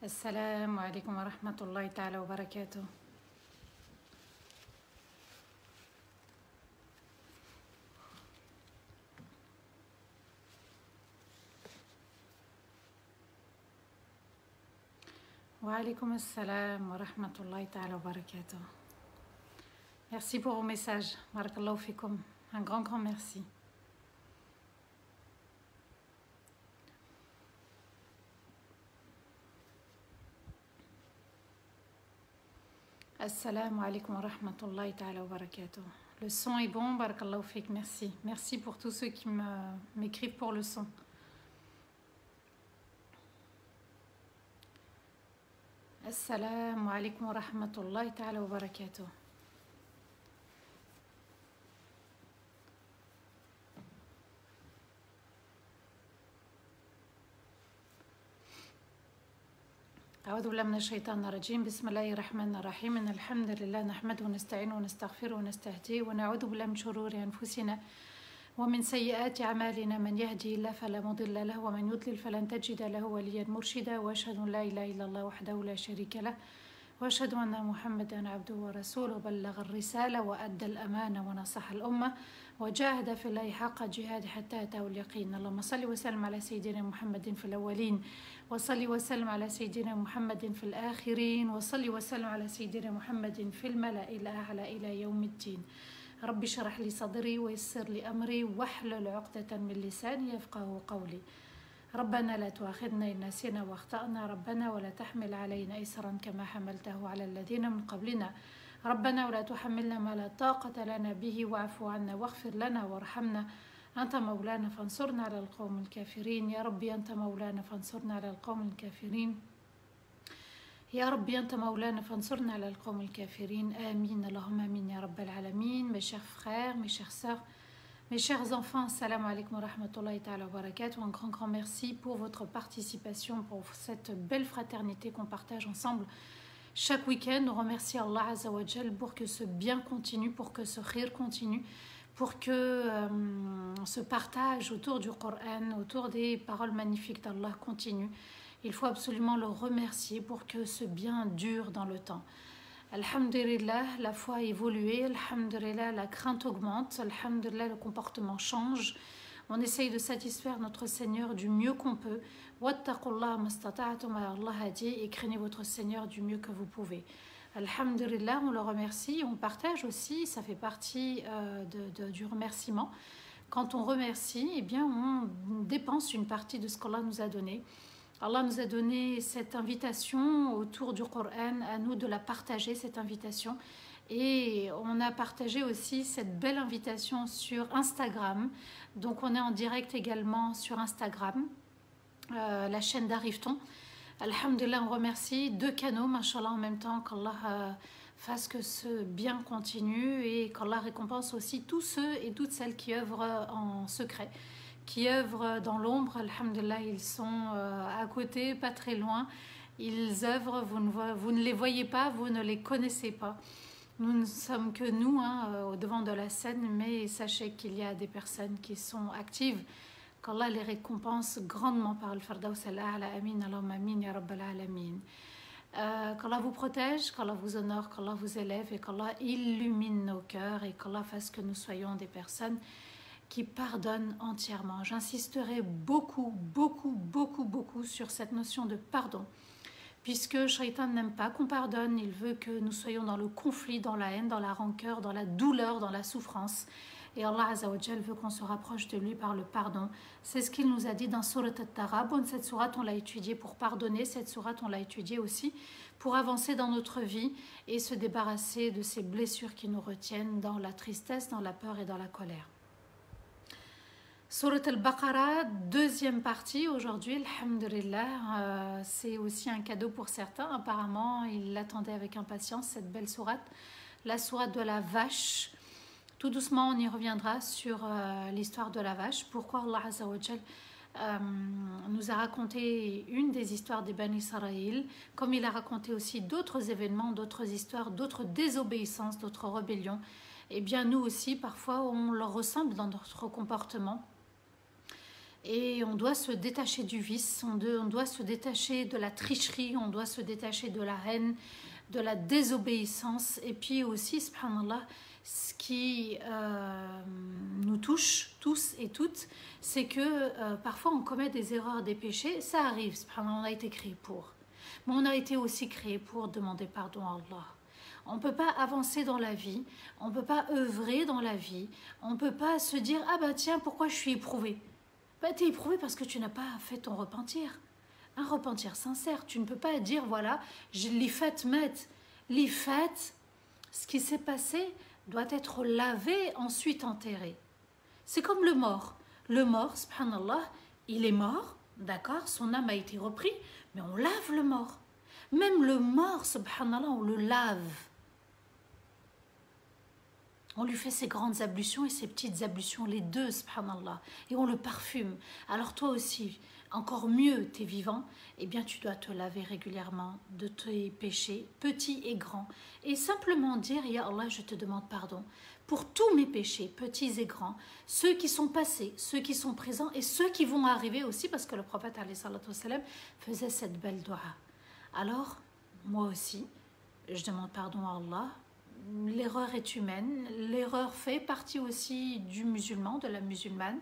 السلام عليكم ورحمة الله تعالى وبركاته. وعليكم السلام ورحمة الله تعالى وبركاته. Merci pour vos messages. Barakallahu fikum. Un grand merci. Assalamu alaikum wa rahmatullahi ta'ala wa barakatuh. Le son est bon, barakallahu fik, merci. Merci pour tous ceux qui m'écrivent pour le son. Assalamu alaikum wa rahmatullahi ta'ala wa barakatuh. أعوذ بالله من الشيطان الرجيم. بسم الله الرحمن الرحيم. إن الحمد لله نحمده ونستعينه ونستغفره ونستهديه ونعوذ بالله من شرور أنفسنا ومن سيئات أعمالنا. من يهدي الله فلا مضل له ومن يضلل فلن تجد له وليا مرشدا. وأشهد أن لا إله إلا الله وحده لا شريك له وأشهد أن محمدا عبده ورسوله. بلغ الرسالة وأدى الأمانة ونصح الأمة وجاهد في الله حق جهاده حتى أتاه اليقين. اللهم صل وسلم على سيدنا محمد في الأولين وصلي وسلم على سيدنا محمد في الآخرين وصلي وسلم على سيدنا محمد في الملأ الأعلى إلى يوم الدين. رب اشرح لي صدري ويسر لي أمري واحلل عقدة من لساني يفقهوا قولي. ربنا لا تؤاخذنا إن نسينا واخطأنا ربنا ولا تحمل علينا إسرا كما حملته على الذين من قبلنا. ربنا ولا تحملنا ما لا طاقة لنا به واعف عنا واغفر لنا وارحمنا أنت مولانا فانصرنا على القوم الكافرين. يا ربي أنت مولانا فانصرنا على القوم الكافرين. يا ربي أنت مولانا فانصرنا على القوم الكافرين. آمين اللهم آمين يا رب العالمين. Mes chers frères, mes chères sœurs, mes chers enfants, assalamu alaikum wa rahmatullahi ta'ala wa barakatuh. Un grand merci pour votre participation, pour cette belle fraternité qu'on partage ensemble chaque week-end. On remercie Allah Azza wa Jal pour que ce bien continue, pour que ce khir continue, pour que ce partage autour du Coran, autour des paroles magnifiques d'Allah continue. Il faut absolument le remercier pour que ce bien dure dans le temps. Alhamdulillah, la foi a évolué, alhamdulillah, la crainte augmente, alhamdulillah, le comportement change. On essaye de satisfaire notre Seigneur du mieux qu'on peut. Wattaqullah mastata'tum, Allah a dit, et craignez votre Seigneur du mieux que vous pouvez. Alhamdulillah, on le remercie, on partage aussi, ça fait partie du remerciement. Quand on remercie, eh bien, on dépense une partie de ce qu'Allah nous a donné. Allah nous a donné cette invitation autour du Coran, à nous de la partager, cette invitation. Et on a partagé aussi cette belle invitation sur Instagram. Donc on est en direct également sur Instagram, la chaîne d'Arifton. Alhamdulillah, on remercie 2 canaux, mashallah, en même temps, qu'Allah fasse que ce bien continue et qu'Allah récompense aussi tous ceux et toutes celles qui œuvrent en secret, qui œuvrent dans l'ombre. Alhamdulillah, ils sont à côté, pas très loin. Ils œuvrent, vous ne les voyez pas, vous ne les connaissez pas. Nous ne sommes que nous au devant de la scène, mais sachez qu'il y a des personnes qui sont actives. Qu'Allah les récompense grandement par le Firdaus al-A'la. Amin, Allahumma amin, ya Rabbal Alamin. Qu'Allah vous protège, qu'Allah vous honore, qu'Allah vous élève et qu'Allah illumine nos cœurs et qu'Allah fasse que nous soyons des personnes qui pardonnent entièrement. J'insisterai beaucoup sur cette notion de pardon. Puisque Shaitan n'aime pas qu'on pardonne, il veut que nous soyons dans le conflit, dans la haine, dans la rancœur, dans la douleur, dans la souffrance. Et Allah Azza wa Jal veut qu'on se rapproche de lui par le pardon. C'est ce qu'il nous a dit dans Surat At-Taghabun. Cette sourate, on l'a étudiée pour pardonner. Cette sourate, on l'a étudiée aussi pour avancer dans notre vie et se débarrasser de ces blessures qui nous retiennent dans la tristesse, dans la peur et dans la colère. Surat al-Baqarah, deuxième partie aujourd'hui, alhamdulillah, c'est aussi un cadeau pour certains. Apparemment, ils l'attendaient avec impatience, cette belle sourate, la sourate de la vache. Tout doucement, on y reviendra sur l'histoire de la vache. Pourquoi Allah Azza wa Jal nous a raconté une des histoires des Bani Israël, comme il a raconté aussi d'autres événements, d'autres histoires, d'autres désobéissances, d'autres rébellions. Eh bien, nous aussi, parfois, on leur ressemble dans notre comportement. Et on doit se détacher du vice, on doit se détacher de la tricherie, on doit se détacher de la haine, de la désobéissance. Et puis aussi, subhanallah, ce qui nous touche tous et toutes, c'est que parfois on commet des erreurs, des péchés. Ça arrive, subhanallah, on a été créé pour. Mais on a été aussi créé pour demander pardon à Allah. On ne peut pas avancer dans la vie, on ne peut pas œuvrer dans la vie, on ne peut pas se dire « Ah ben tiens, pourquoi je suis éprouvé ?» Ben, tu es éprouvé parce que tu n'as pas fait ton repentir. Un repentir sincère. Tu ne peux pas dire « Voilà, l'ifat met ». L'ifat, ce qui s'est passé, doit être lavé, ensuite enterré. C'est comme le mort. Le mort, subhanallah, il est mort, d'accord, son âme a été reprise, mais on lave le mort. Même le mort, subhanallah, on le lave. On lui fait ses grandes ablutions et ses petites ablutions, les deux, subhanallah, et on le parfume. Alors toi aussi, encore mieux, t'es vivant, eh bien tu dois te laver régulièrement de tes péchés, petits et grands, et simplement dire, Ya Allah, je te demande pardon pour tous mes péchés, petits et grands, ceux qui sont passés, ceux qui sont présents et ceux qui vont arriver aussi, parce que le prophète alayhi salatu wassalam faisait cette belle dua. Alors, moi aussi, je demande pardon à Allah. L'erreur est humaine, l'erreur fait partie aussi du musulman, de la musulmane,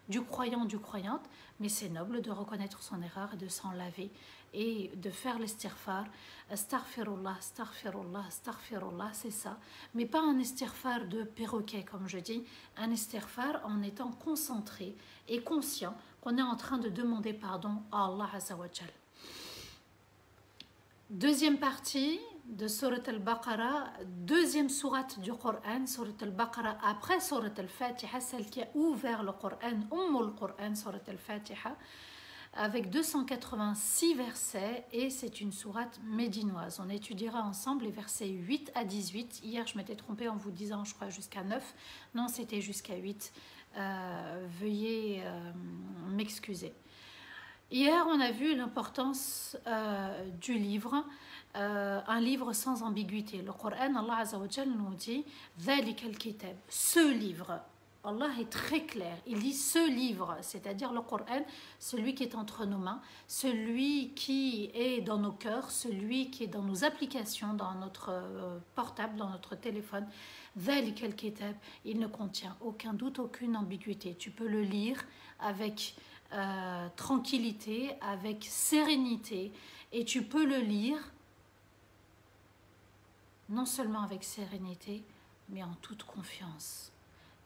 du croyant, du croyante, mais c'est noble de reconnaître son erreur et de s'en laver et de faire l'istighfar, astaghfirullah, astaghfirullah, astaghfirullah, c'est ça, mais pas un istighfar de perroquet comme je dis, un istighfar en étant concentré et conscient qu'on est en train de demander pardon à Allah Azza wa Jal. Deuxième partie de Surat al-Baqarah, deuxième sourate du Coran, Surat al-Baqarah après Surat al-Fatiha, celle qui a ouvert le Coran, Qur'an, Surat al-Fatiha, avec 286 versets, et c'est une sourate médinoise. On étudiera ensemble les versets 8 à 18. Hier, je m'étais trompée en vous disant, je crois, jusqu'à 9. Non, c'était jusqu'à 8. Veuillez m'excuser. Hier, on a vu l'importance du livre, un livre sans ambiguïté. Le Coran, Allah Azza wa Jal nous dit « Dhalika al-kitab » ce livre. Allah est très clair. Il dit ce livre, c'est-à-dire le Coran, celui qui est entre nos mains, celui qui est dans nos cœurs, celui qui est dans nos applications, dans notre portable, dans notre téléphone. Dhalika al-kitab, il ne contient aucun doute, aucune ambiguïté. Tu peux le lire avec tranquillité, avec sérénité, et tu peux le lire non seulement avec sérénité, mais en toute confiance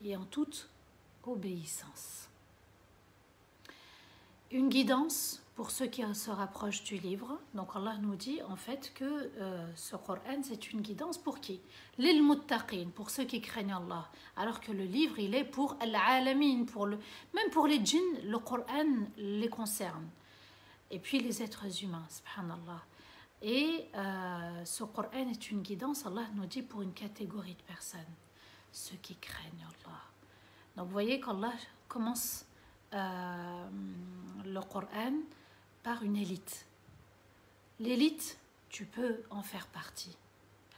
et en toute obéissance. Une guidance pour ceux qui se rapprochent du livre. Donc Allah nous dit en fait que ce Coran c'est une guidance pour qui? Lil muttaqin, pour ceux qui craignent Allah. Alors que le livre il est pour al-alamin, même pour les djinns, le Coran les concerne. Et puis les êtres humains, subhanallah. Et ce Coran est une guidance, Allah nous dit, pour une catégorie de personnes, ceux qui craignent Allah. Donc vous voyez qu'Allah commence le Coran par une élite. L'élite, tu peux en faire partie.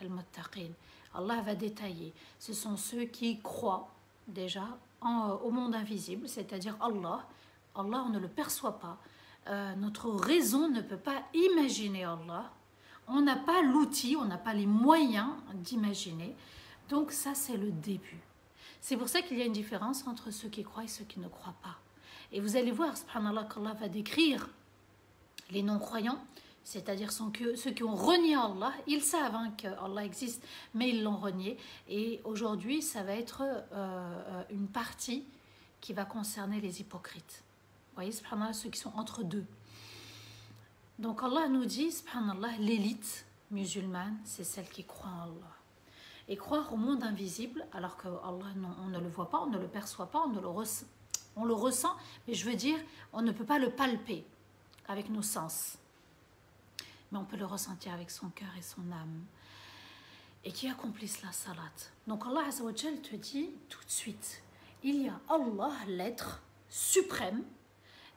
Al-Muttaqin. Allah va détailler. Ce sont ceux qui croient déjà au monde invisible, c'est-à-dire Allah. Allah, on ne le perçoit pas. Notre raison ne peut pas imaginer Allah. On n'a pas l'outil, on n'a pas les moyens d'imaginer. Donc ça, c'est le début. C'est pour ça qu'il y a une différence entre ceux qui croient et ceux qui ne croient pas. Et vous allez voir, subhanallah, qu'Allah va décrire les non-croyants, c'est-à-dire ceux qui ont renié Allah. Ils savent qu'Allah existe, mais ils l'ont renié. Et aujourd'hui, ça va être une partie qui va concerner les hypocrites. Vous voyez, subhanallah, ceux qui sont entre deux. Donc Allah nous dit, subhanallah, l'élite musulmane, c'est celle qui croit en Allah. Et croire au monde invisible, alors que Allah, on ne le voit pas, on ne le perçoit pas, on le ressent, mais je veux dire, on ne peut pas le palper avec nos sens. Mais on peut le ressentir avec son cœur et son âme. Et qui accomplissent la salat. Donc Allah Azza wa Jal te dit tout de suite, il y a Allah, l'être suprême,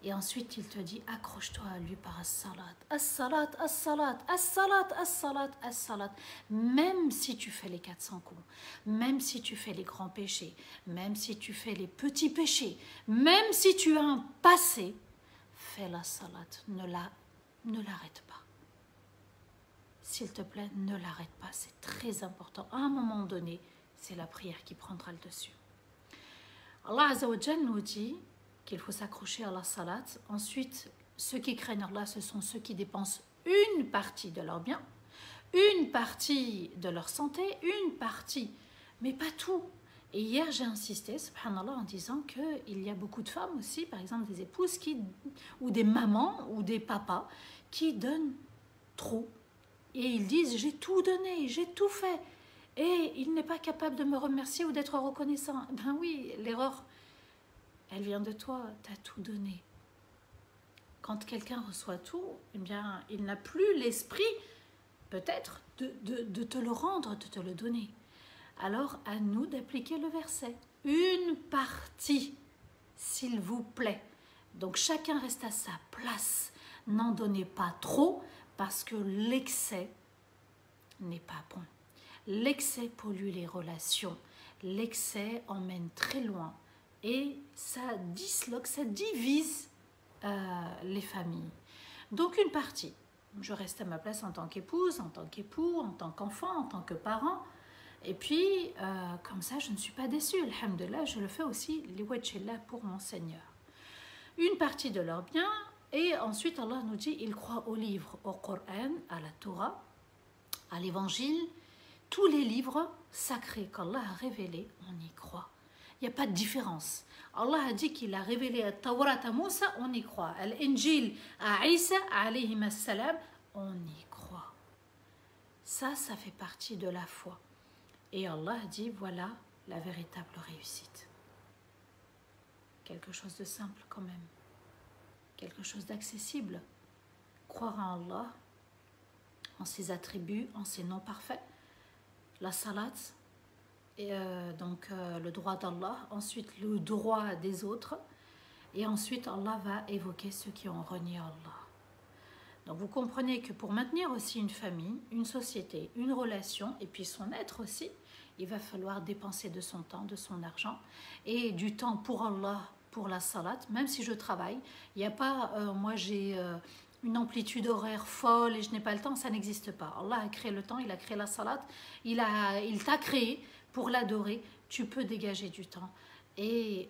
Et ensuite, il te dit, accroche-toi à lui par as-salat. As-salat, as-salat, as-salat, as-salat, as-salat. Même si tu fais les 400 coups, même si tu fais les grands péchés, même si tu fais les petits péchés, même si tu as un passé, fais la salat. Ne l'arrête pas. S'il te plaît, ne l'arrête pas. C'est très important. À un moment donné, c'est la prière qui prendra le dessus. Allah Azza wa Jal nous dit qu'il faut s'accrocher à la salat. Ensuite, ceux qui craignent Allah, ce sont ceux qui dépensent une partie de leur bien, une partie de leur santé, une partie, mais pas tout. Et hier, j'ai insisté, subhanallah, en disant qu'il y a beaucoup de femmes aussi, par exemple des épouses, ou des mamans, ou des papas, qui donnent trop. Et ils disent, j'ai tout donné, j'ai tout fait. Et il n'est pas capable de me remercier ou d'être reconnaissant. Ben oui, l'erreur, elle vient de toi, tu as tout donné. Quand quelqu'un reçoit tout, eh bien, il n'a plus l'esprit, peut-être, de te le rendre, de te le donner. Alors, à nous d'appliquer le verset. Une partie, s'il vous plaît. Donc, chacun reste à sa place. N'en donnez pas trop, parce que l'excès n'est pas bon. L'excès pollue les relations, l'excès emmène très loin et ça disloque, ça divise les familles. Donc une partie, je reste à ma place en tant qu'épouse, en tant qu'époux, en tant qu'enfant, en tant que parent, et puis comme ça je ne suis pas déçue, alhamdoulilah, je le fais aussi liwajhillah pour mon Seigneur. Une partie de leurs biens, et ensuite Allah nous dit, ils croient au livre, au Coran, à la Torah, à l'évangile, tous les livres sacrés qu'Allah a révélés, on y croit. Il n'y a pas de différence. Allah a dit qu'il a révélé le Tawrat à Moussa, on y croit. L'Injil à Isa, alayhi salam, on y croit. Ça fait partie de la foi. Et Allah a dit, voilà la véritable réussite. Quelque chose de simple quand même. Quelque chose d'accessible. Croire en Allah, en ses attributs, en ses noms parfaits. La salat, et donc le droit d'Allah, ensuite le droit des autres, et ensuite Allah va évoquer ceux qui ont renié Allah. Donc vous comprenez que pour maintenir aussi une famille, une société, une relation, et puis son être aussi, il va falloir dépenser de son temps, de son argent, et du temps pour Allah, pour la salat, même si je travaille. Il n'y a pas, moi j'ai... une amplitude horaire folle et je n'ai pas le temps, ça n'existe pas. Allah a créé le temps, il a créé la salat, il t'a créé pour l'adorer, tu peux dégager du temps et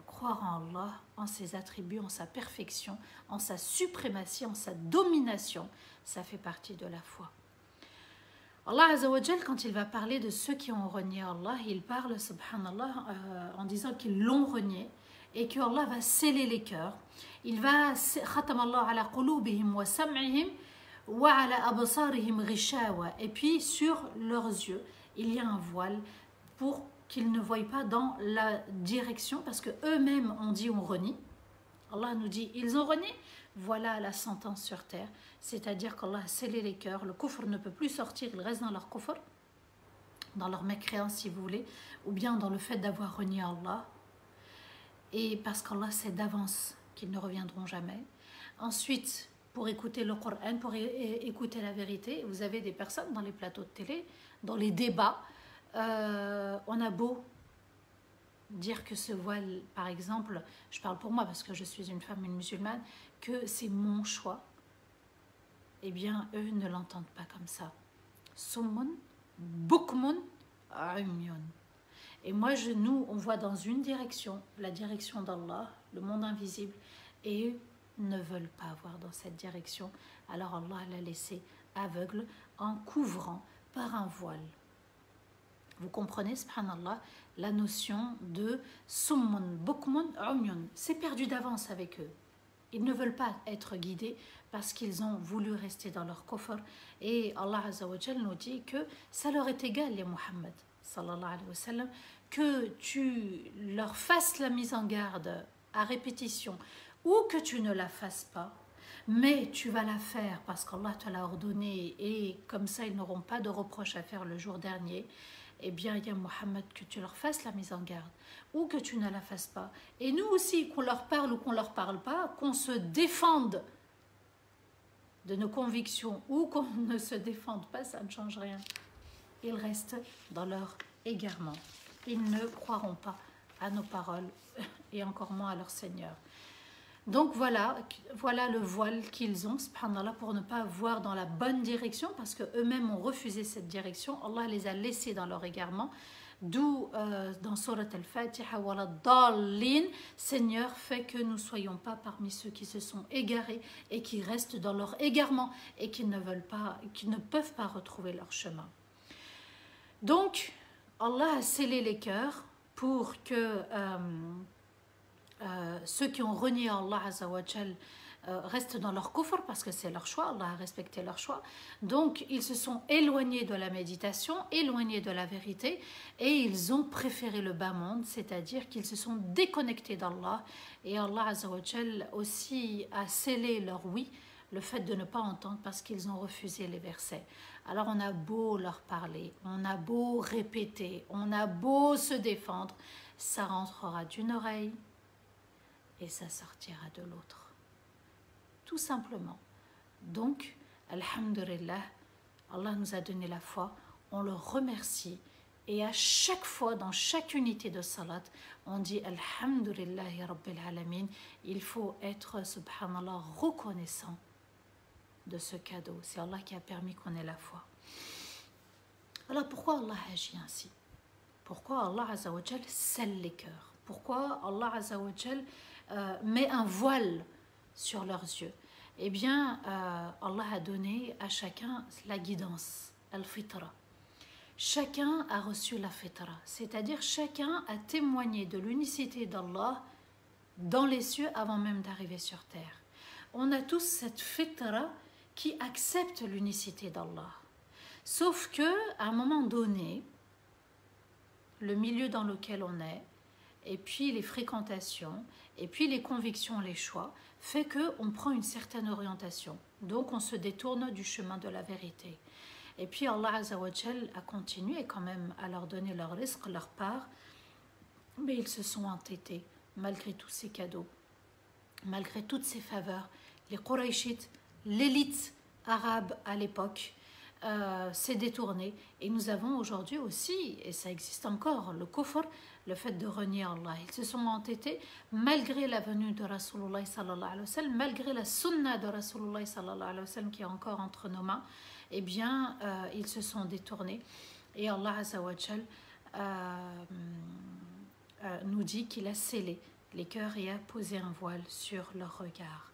croire en Allah, en ses attributs, en sa perfection, en sa suprématie, en sa domination, ça fait partie de la foi. Allah Azza wa Jal, quand il va parler de ceux qui ont renié Allah, il parle, subhanallah, en disant qu'ils l'ont renié, et que Allah va sceller les cœurs. Il va khatam Allah ala qulubihim wa sam'ihim wa ala absarihim ghishawa. Et puis sur leurs yeux, il y a un voile pour qu'ils ne voient pas dans la direction, parce que eux-mêmes ont dit on renie. Allah nous dit ils ont renié. Voilà la sentence sur terre, c'est-à-dire qu'Allah a scellé les cœurs. Le kufr ne peut plus sortir, ils restent dans leur kufr, dans leur mécréance si vous voulez, ou bien dans le fait d'avoir renié Allah. Et parce qu'Allah sait d'avance qu'ils ne reviendront jamais. Ensuite, pour écouter le Coran, pour écouter la vérité, vous avez des personnes dans les plateaux de télé, dans les débats, on a beau dire que ce voile, par exemple, je parle pour moi parce que je suis une femme, une musulmane, que c'est mon choix, eh bien, eux ne l'entendent pas comme ça. Summun, bukmun, umyun. Et moi, nous, on voit dans une direction, la direction d'Allah, le monde invisible, et eux ne veulent pas voir dans cette direction. Alors Allah l'a laissé aveugle en couvrant par un voile. Vous comprenez, subhanallah, la notion de summun, bukmun, umyun. C'est perdu d'avance avec eux. Ils ne veulent pas être guidés parce qu'ils ont voulu rester dans leur coffre. Et Allah Azza wa Jal nous dit que ça leur est égal, les Muhammad, sallallahu alayhi wa sallam, que tu leur fasses la mise en garde à répétition ou que tu ne la fasses pas, mais tu vas la faire parce qu'Allah te l'a ordonné et comme ça ils n'auront pas de reproches à faire le jour dernier. eh bien, il y a Mohammed, que tu leur fasses la mise en garde ou que tu ne la fasses pas. Et nous aussi, qu'on leur parle ou qu'on ne leur parle pas, qu'on se défende de nos convictions ou qu'on ne se défende pas, ça ne change rien. Ils restent dans leur égarement. Ils ne croiront pas à nos paroles et encore moins à leur Seigneur. Donc voilà le voile qu'ils ont, subhanallah, pour ne pas voir dans la bonne direction, parce qu'eux-mêmes ont refusé cette direction. Allah les a laissés dans leur égarement. D'où dans Surat Al-Fatiha, Wala Dallin, Seigneur, fait que nous ne soyons pas parmi ceux qui se sont égarés et qui restent dans leur égarement et qui ne peuvent pas retrouver leur chemin. Donc, Allah a scellé les cœurs pour que ceux qui ont renié Allah Azza wa Jal restent dans leur kufr, parce que c'est leur choix, Allah a respecté leur choix. Donc ils se sont éloignés de la méditation, éloignés de la vérité, et ils ont préféré le bas monde, c'est-à-dire qu'ils se sont déconnectés d'Allah. Et Allah Azza wa Jal aussi a scellé leur oui, le fait de ne pas entendre, parce qu'ils ont refusé les versets. Alors on a beau leur parler, on a beau répéter, on a beau se défendre, ça rentrera d'une oreille et ça sortira de l'autre. Tout simplement. Donc, alhamdulillah, Allah nous a donné la foi, on le remercie, et à chaque fois, dans chaque unité de salat, on dit alhamdulillahi rabbil alamin. Il faut être, subhanallah, reconnaissant de ce cadeau. C'est Allah qui a permis qu'on ait la foi. Alors pourquoi Allah agit ainsi? Pourquoi Allah Azza wa Jal scelle les cœurs? Pourquoi Allah Azza wa Jal met un voile sur leurs yeux? Eh bien, Allah a donné à chacun la guidance, al-fitra. Chacun a reçu la fitra, c'est-à-dire chacun a témoigné de l'unicité d'Allah dans les cieux avant même d'arriver sur terre. On a tous cette fitra qui accepte l'unicité d'Allah. Sauf que, à un moment donné, le milieu dans lequel on est, et puis les fréquentations, et puis les convictions, les choix, fait qu'on prend une certaine orientation. Donc on se détourne du chemin de la vérité. Et puis Allah Azza wa Jal a continué quand même à leur donner leur rizq, leur part, mais ils se sont entêtés malgré tous ces cadeaux, malgré toutes ces faveurs. Les Qurayshites, l'élite arabe à l'époque, s'est détournée. Et nous avons aujourd'hui aussi, et ça existe encore, le kufr, le fait de renier Allah. Ils se sont entêtés malgré la venue de Rasulullah sallallahu alayhi wa sallam, malgré la sunna de Rasulullah sallallahu alayhi wa sallam qui est encore entre nos mains. Eh bien, ils se sont détournés. Et Allah Azza wa Jal nous dit qu'il a scellé les cœurs et a posé un voile sur leur regard.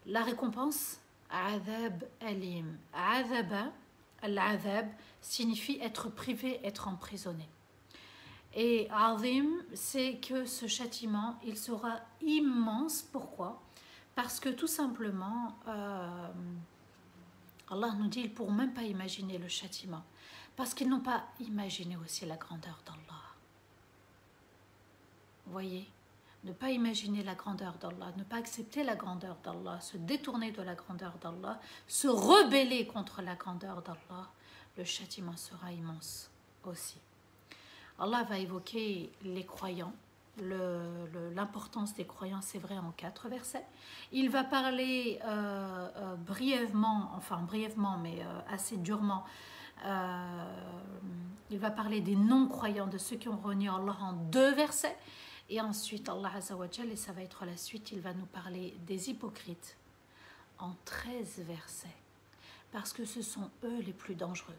La récompense, Adhab alim. Adhaba, al-adhab, signifie être privé, être emprisonné. Et azim, c'est que ce châtiment, il sera immense. Pourquoi? Parce que tout simplement, Allah nous dit, ils ne pourront même pas imaginer le châtiment. Parce qu'ils n'ont pas imaginé aussi la grandeur d'Allah. Vous voyez? Ne pas imaginer la grandeur d'Allah, ne pas accepter la grandeur d'Allah, se détourner de la grandeur d'Allah, se rebeller contre la grandeur d'Allah, le châtiment sera immense aussi. Allah va évoquer les croyants, l'importance des croyants, c'est vrai, en 4 versets. Il va parler brièvement, mais assez durement, il va parler des non-croyants, de ceux qui ont renié Allah en 2 versets. Et ensuite, Allah Azza wa Jal, et ça va être la suite, il va nous parler des hypocrites en 13 versets. Parce que ce sont eux les plus dangereux.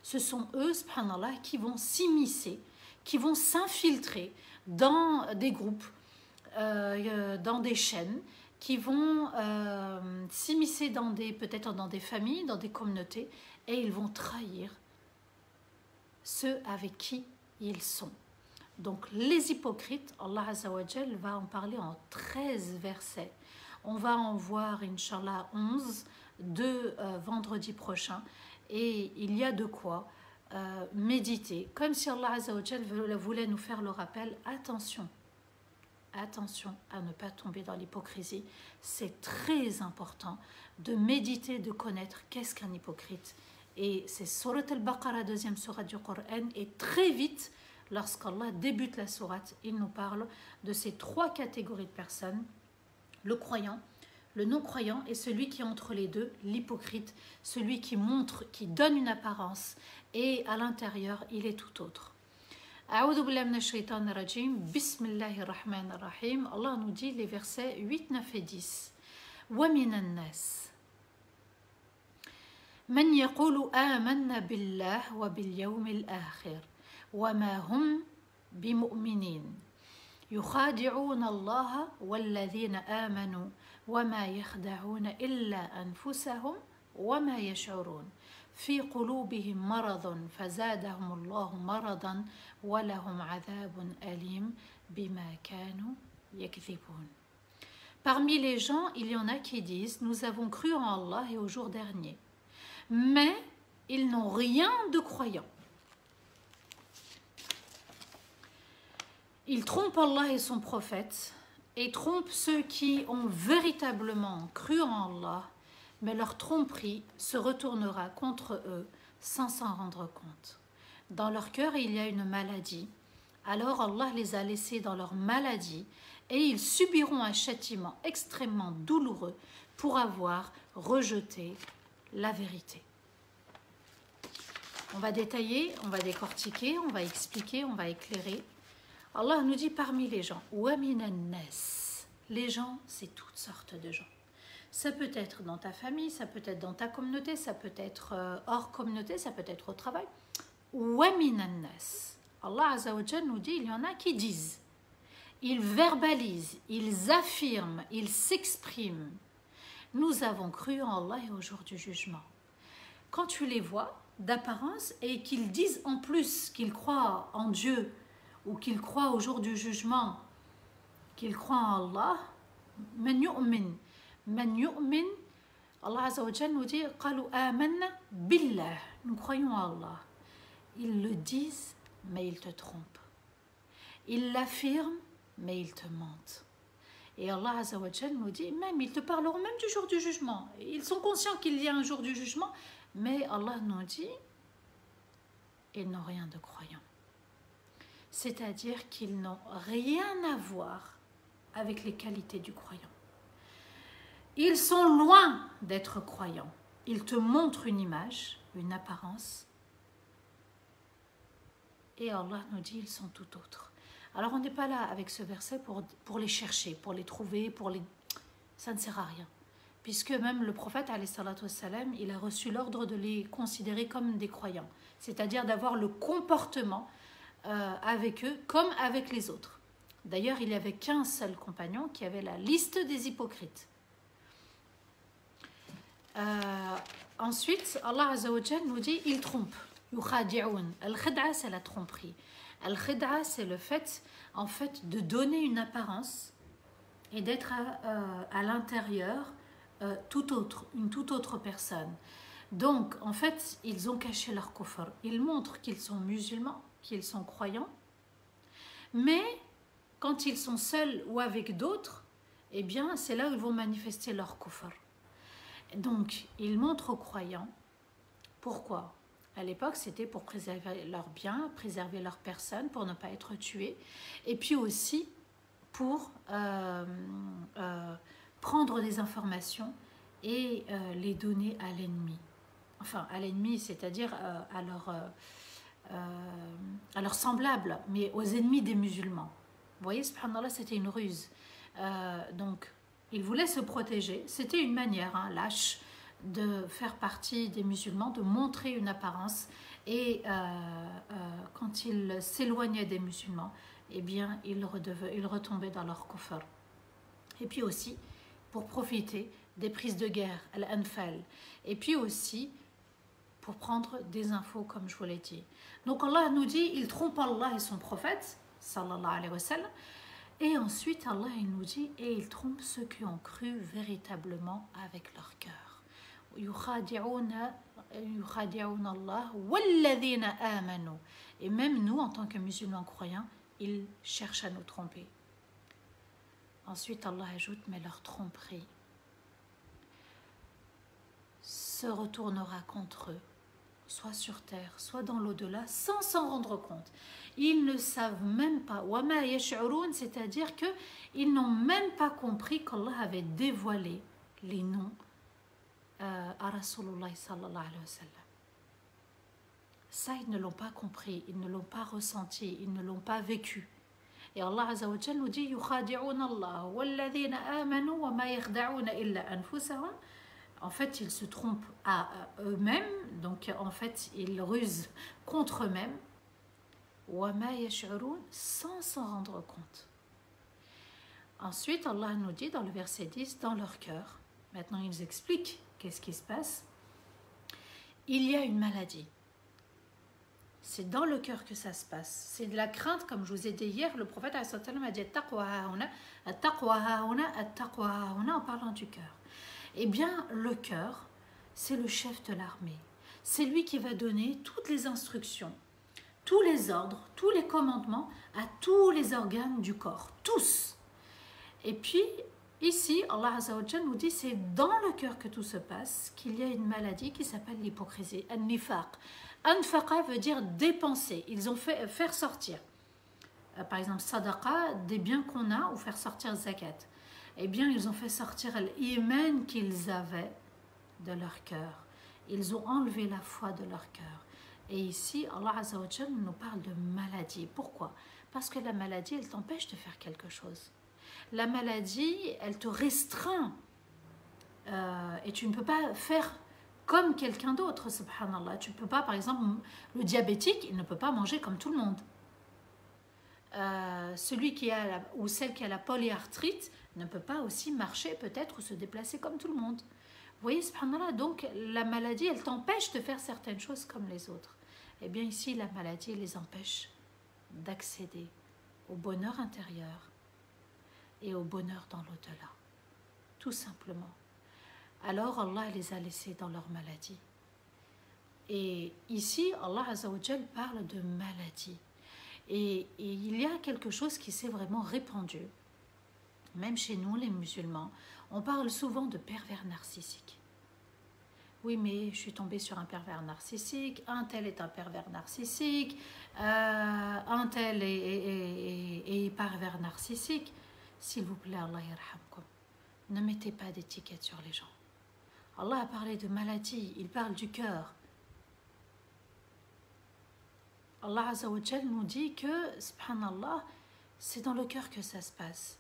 Ce sont eux, subhanallah, qui vont s'immiscer, qui vont s'infiltrer dans des groupes, dans des chaînes, qui vont s'immiscer peut-être dans des familles, dans des communautés, et ils vont trahir ceux avec qui ils sont. Donc les hypocrites, Allah Azza wa Jal va en parler en 13 versets. On va en voir, Inch'Allah, 11 de vendredi prochain. Et il y a de quoi méditer. Comme si Allah Azza wa Jal voulait nous faire le rappel, attention à ne pas tomber dans l'hypocrisie. C'est très important de méditer, de connaître qu'est-ce qu'un hypocrite Et c'est Surat al-Baqarah, deuxième sourate du Coran, et très vite, lorsqu'Allah débute la sourate, il nous parle de ces trois catégories de personnes, le croyant, le non-croyant et celui qui est entre les deux, l'hypocrite, celui qui montre, qui donne une apparence et à l'intérieur, il est tout autre. A'udhu billahi minash shaitanir rajim, bismillahir rahmanir rahim. Allah nous dit les versets 8, 9 et 10. Wa minan nas man yaqulu amanna billah wa bil yawmil akhir wa ma hum bimu'minin. يخادعون الله والذين آمنوا وما يخدعون إلا أنفسهم وما يشعرون في قلوبهم مرض فزادهم الله مرضا ولهم عذاب أليم بما كانوا يكذبون. Parmi les gens, il y en a qui disent nous avons cru en Allah et au jour dernier, mais ils n'ont rien de croyant. Ils trompent Allah et son prophète et trompent ceux qui ont véritablement cru en Allah, mais leur tromperie se retournera contre eux sans s'en rendre compte. Dans leur cœur, il y a une maladie. Alors Allah les a laissés dans leur maladie et ils subiront un châtiment extrêmement douloureux pour avoir rejeté la vérité. On va détailler, on va décortiquer, on va expliquer, on va éclairer. Allah nous dit parmi les gens, wa minan nas. Les gens, c'est toutes sortes de gens. Ça peut être dans ta famille, ça peut être dans ta communauté, ça peut être hors communauté, ça peut être au travail. Wa minan nas. Allah Azza wa Jalla nous dit, il y en a qui disent, ils verbalisent, ils affirment, ils s'expriment. Nous avons cru en Allah et au jour du jugement. Quand tu les vois d'apparence et qu'ils disent en plus qu'ils croient en Dieu, ou qu'ils croient au jour du jugement, qu'ils croient en Allah, man yu'min, Allah Azza wa Jalla nous dit, qalu amanna billah, nous croyons en Allah. Ils le disent, mais ils te trompent. Ils l'affirment, mais ils te mentent. Et Allah Azza wa Jalla nous dit, même ils te parleront même du jour du jugement. Ils sont conscients qu'il y a un jour du jugement, mais Allah nous dit, ils n'ont rien de croyant. C'est-à-dire qu'ils n'ont rien à voir avec les qualités du croyant. Ils sont loin d'être croyants. Ils te montrent une image, une apparence, et Allah nous dit ils sont tout autres. Alors on n'est pas là avec ce verset pour les chercher, pour les trouver, ça ne sert à rien. Puisque même le prophète, alayhi salatu wassalam, il a reçu l'ordre de les considérer comme des croyants. C'est-à-dire d'avoir le comportement avec eux comme avec les autres. D'ailleurs, il n'y avait qu'un seul compagnon qui avait la liste des hypocrites. Ensuite, Allah Azza wa Jalla nous dit, ils trompent. Yukhadi'un. Al-khid'a, c'est la tromperie. Al-khid'a, c'est le fait, en fait, de donner une apparence et d'être à l'intérieur une toute autre personne. Donc, en fait, ils ont caché leur kufr. Ils montrent qu'ils sont musulmans, qu'ils sont croyants, mais quand ils sont seuls ou avec d'autres, eh bien, c'est là où ils vont manifester leur kufr. Donc, ils montrent aux croyants. Pourquoi? À l'époque, c'était pour préserver leurs biens, préserver leur personne, pour ne pas être tués, et puis aussi pour prendre des informations et les donner à l'ennemi. Enfin, à l'ennemi, c'est-à-dire à leurs semblables, mais aux ennemis des musulmans. Vous voyez, subhanallah, c'était une ruse. Donc, ils voulaient se protéger. C'était une manière lâche de faire partie des musulmans, de montrer une apparence. Et quand ils s'éloignaient des musulmans, eh bien, ils retombaient dans leur kufr. Et puis aussi, pour profiter des prises de guerre, al-anfal. Et puis aussi, pour prendre des infos, comme je vous l'ai dit. Donc Allah nous dit, il trompe Allah et son prophète, sallallahu alayhi wa sallam. Et ensuite, Allah il nous dit, et il trompe ceux qui ont cru véritablement avec leur cœur. يخادعون الله والذين آمنوا. Et même nous, en tant que musulmans croyants, ils cherchent à nous tromper. Ensuite, Allah ajoute, mais leur tromperie se retournera contre eux soit sur terre, soit dans l'au-delà, sans s'en rendre compte. Ils ne savent même pas, وَمَا يَشْعُرُونَ, c'est-à-dire qu'ils n'ont même pas compris qu'Allah avait dévoilé les noms à Rasulullah sallallahu alayhi wa sallam. Ça, ils ne l'ont pas compris, ils ne l'ont pas ressenti, ils ne l'ont pas vécu. Et Allah Azza wa Jalla nous dit يُخَادِعُونَ اللَّهَ وَالَّذِينَ آمَنُوا وَمَا يَخْدَعُونَ إِلَّا أَنفُسَهُمْ. En fait, ils se trompent à eux-mêmes, donc en fait, ils rusent contre eux-mêmes. وَمَا يَشْعُرُونَ, sans s'en rendre compte. Ensuite, Allah nous dit dans le verset 10, dans leur cœur, maintenant ils expliquent qu'est-ce qui se passe. Il y a une maladie. C'est dans le cœur que ça se passe. C'est de la crainte, comme je vous ai dit hier, le prophète a dit At-taqwa hahuna, at-taqwa hahuna, at-taqwa hahuna, en parlant du cœur. Eh bien, le cœur, c'est le chef de l'armée. C'est lui qui va donner toutes les instructions, tous les ordres, tous les commandements à tous les organes du corps, tous. Et puis, ici, Allah Azza wa Jalla nous dit c'est dans le cœur que tout se passe, qu'il y a une maladie qui s'appelle l'hypocrisie, an-nifaq. Anfaqa veut dire dépenser, ils ont fait faire sortir. Par exemple, sadaqa, des biens qu'on a, ou faire sortir zakat. Eh bien, ils ont fait sortir l'iman qu'ils avaient de leur cœur. Ils ont enlevé la foi de leur cœur. Et ici, Allah Azza wa Jalla nous parle de maladie. Pourquoi? Parce que la maladie, elle t'empêche de faire quelque chose. La maladie, elle te restreint. Et tu ne peux pas faire comme quelqu'un d'autre, subhanallah. Tu ne peux pas, par exemple, le diabétique, il ne peut pas manger comme tout le monde. Celui qui a ou celle qui a la polyarthrite ne peut pas aussi marcher peut-être ou se déplacer comme tout le monde. Vous voyez, subhanallah, donc la maladie, elle t'empêche de faire certaines choses comme les autres. Eh bien ici, la maladie les empêche d'accéder au bonheur intérieur et au bonheur dans l'au-delà. Tout simplement. Alors Allah les a laissés dans leur maladie. Et ici, Allah Azza wa Jal parle de maladie. Et il y a quelque chose qui s'est vraiment répandu. Même chez nous, les musulmans, on parle souvent de pervers narcissiques. Oui, mais je suis tombée sur un pervers narcissique, un tel est un pervers narcissique, un tel est pervers narcissique. S'il vous plaît, Allah yarhamkum, ne mettez pas d'étiquette sur les gens. Allah a parlé de maladie, il parle du cœur. Allah Azza wa Jal nous dit que, subhanallah, c'est dans le cœur que ça se passe.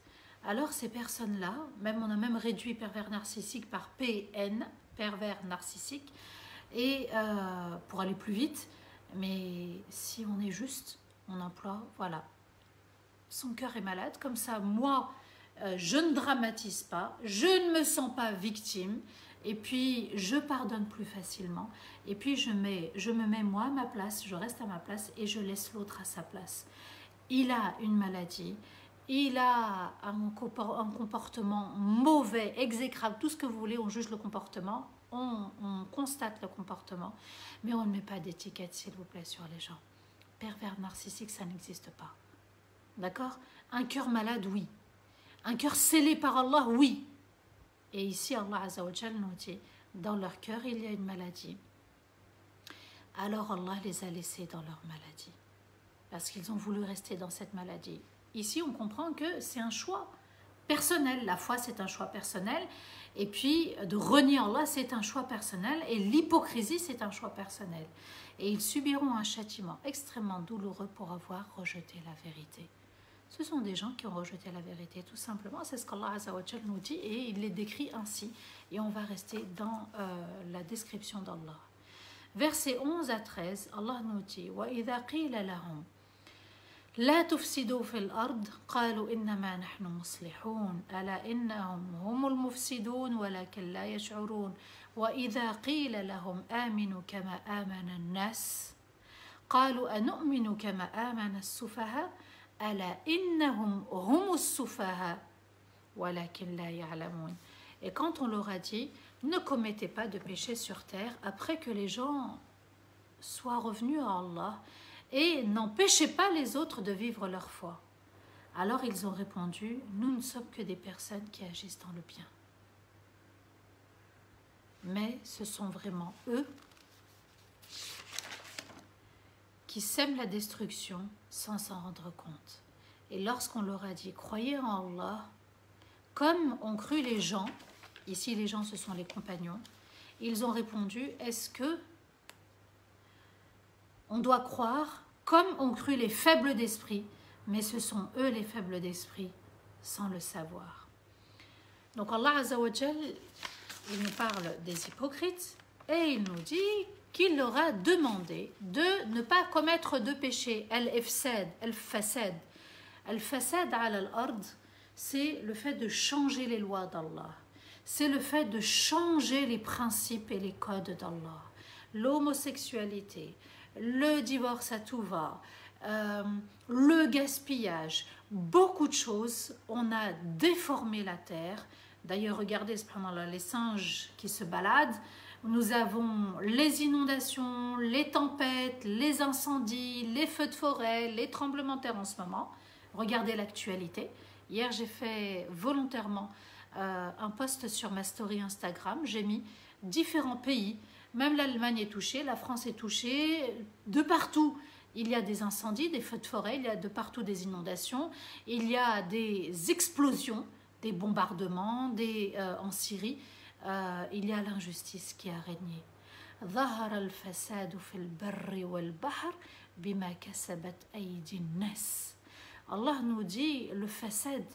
Alors ces personnes-là, même on a même réduit pervers narcissique par PN, pervers narcissique, et pour aller plus vite, mais si on est juste, on emploie, voilà, son cœur est malade, comme ça, moi, je ne dramatise pas, je ne me sens pas victime, et puis je pardonne plus facilement, et puis je me mets moi à ma place, je reste à ma place, et je laisse l'autre à sa place. Il a une maladie, il a un comportement mauvais, exécrable, tout ce que vous voulez, on juge le comportement, on constate le comportement, mais on ne met pas d'étiquette, s'il vous plaît, sur les gens. Pervers narcissique, ça n'existe pas. D'accord? Un cœur malade, oui. Un cœur scellé par Allah, oui. Et ici, Allah Azza wa Jal nous dit, dans leur cœur, il y a une maladie. Alors Allah les a laissés dans leur maladie. Parce qu'ils ont voulu rester dans cette maladie. Ici, on comprend que c'est un choix personnel. La foi, c'est un choix personnel. Et puis, de renier Allah, c'est un choix personnel. Et l'hypocrisie, c'est un choix personnel. Et ils subiront un châtiment extrêmement douloureux pour avoir rejeté la vérité. Ce sont des gens qui ont rejeté la vérité, tout simplement. C'est ce qu'Allah Azza wa Jal nous dit et il les décrit ainsi. Et on va rester dans la description d'Allah. Versets 11 à 13, Allah nous dit وَإِذَا قِيلَ لَهُمْ لا تفسدوا في الأرض قالوا إنما نحن مصلحون ألا إنهم هم المفسدون ولكن لا يشعرون وإذا قيل لهم آمنوا كما آمن الناس قالوا أنؤمن كما آمن السفهاء ألا إنهم هم السفهاء ولكن لا يعلمون. Et quand on leur a dit ne commettez pas de péché sur terre après que les gens soient revenus à Allah et n'empêchez pas les autres de vivre leur foi. Alors ils ont répondu, nous ne sommes que des personnes qui agissent dans le bien. Mais ce sont vraiment eux qui sèment la destruction sans s'en rendre compte. Et lorsqu'on leur a dit, croyez en Allah, comme ont cru les gens, ici les gens ce sont les compagnons, ils ont répondu, est-ce que on doit croire comme ont cru les faibles d'esprit, mais ce sont eux les faibles d'esprit sans le savoir. Donc Allah Azza wa Jal, il nous parle des hypocrites et il nous dit qu'il leur a demandé de ne pas commettre de péché. Al-ifsad, al-fasad. Al-fasad ala al-ard, c'est le fait de changer les lois d'Allah. C'est le fait de changer les principes et les codes d'Allah. L'homosexualité, le divorce à tout va, le gaspillage, beaucoup de choses. On a déformé la terre. D'ailleurs, regardez, subhanallah, les singes qui se baladent. Nous avons les inondations, les tempêtes, les incendies, les feux de forêt, les tremblements de terre en ce moment. Regardez l'actualité. Hier, j'ai fait volontairement un post sur ma story Instagram. J'ai mis différents pays. Même l'Allemagne est touchée, la France est touchée. De partout, il y a des incendies, des feux de forêt, il y a de partout des inondations. Il y a des explosions, des bombardements en Syrie. Il y a l'injustice qui a régné. ظهر الفساد في البر والبحر بما كسبت أيدي الناس. Allah nous dit le fasad,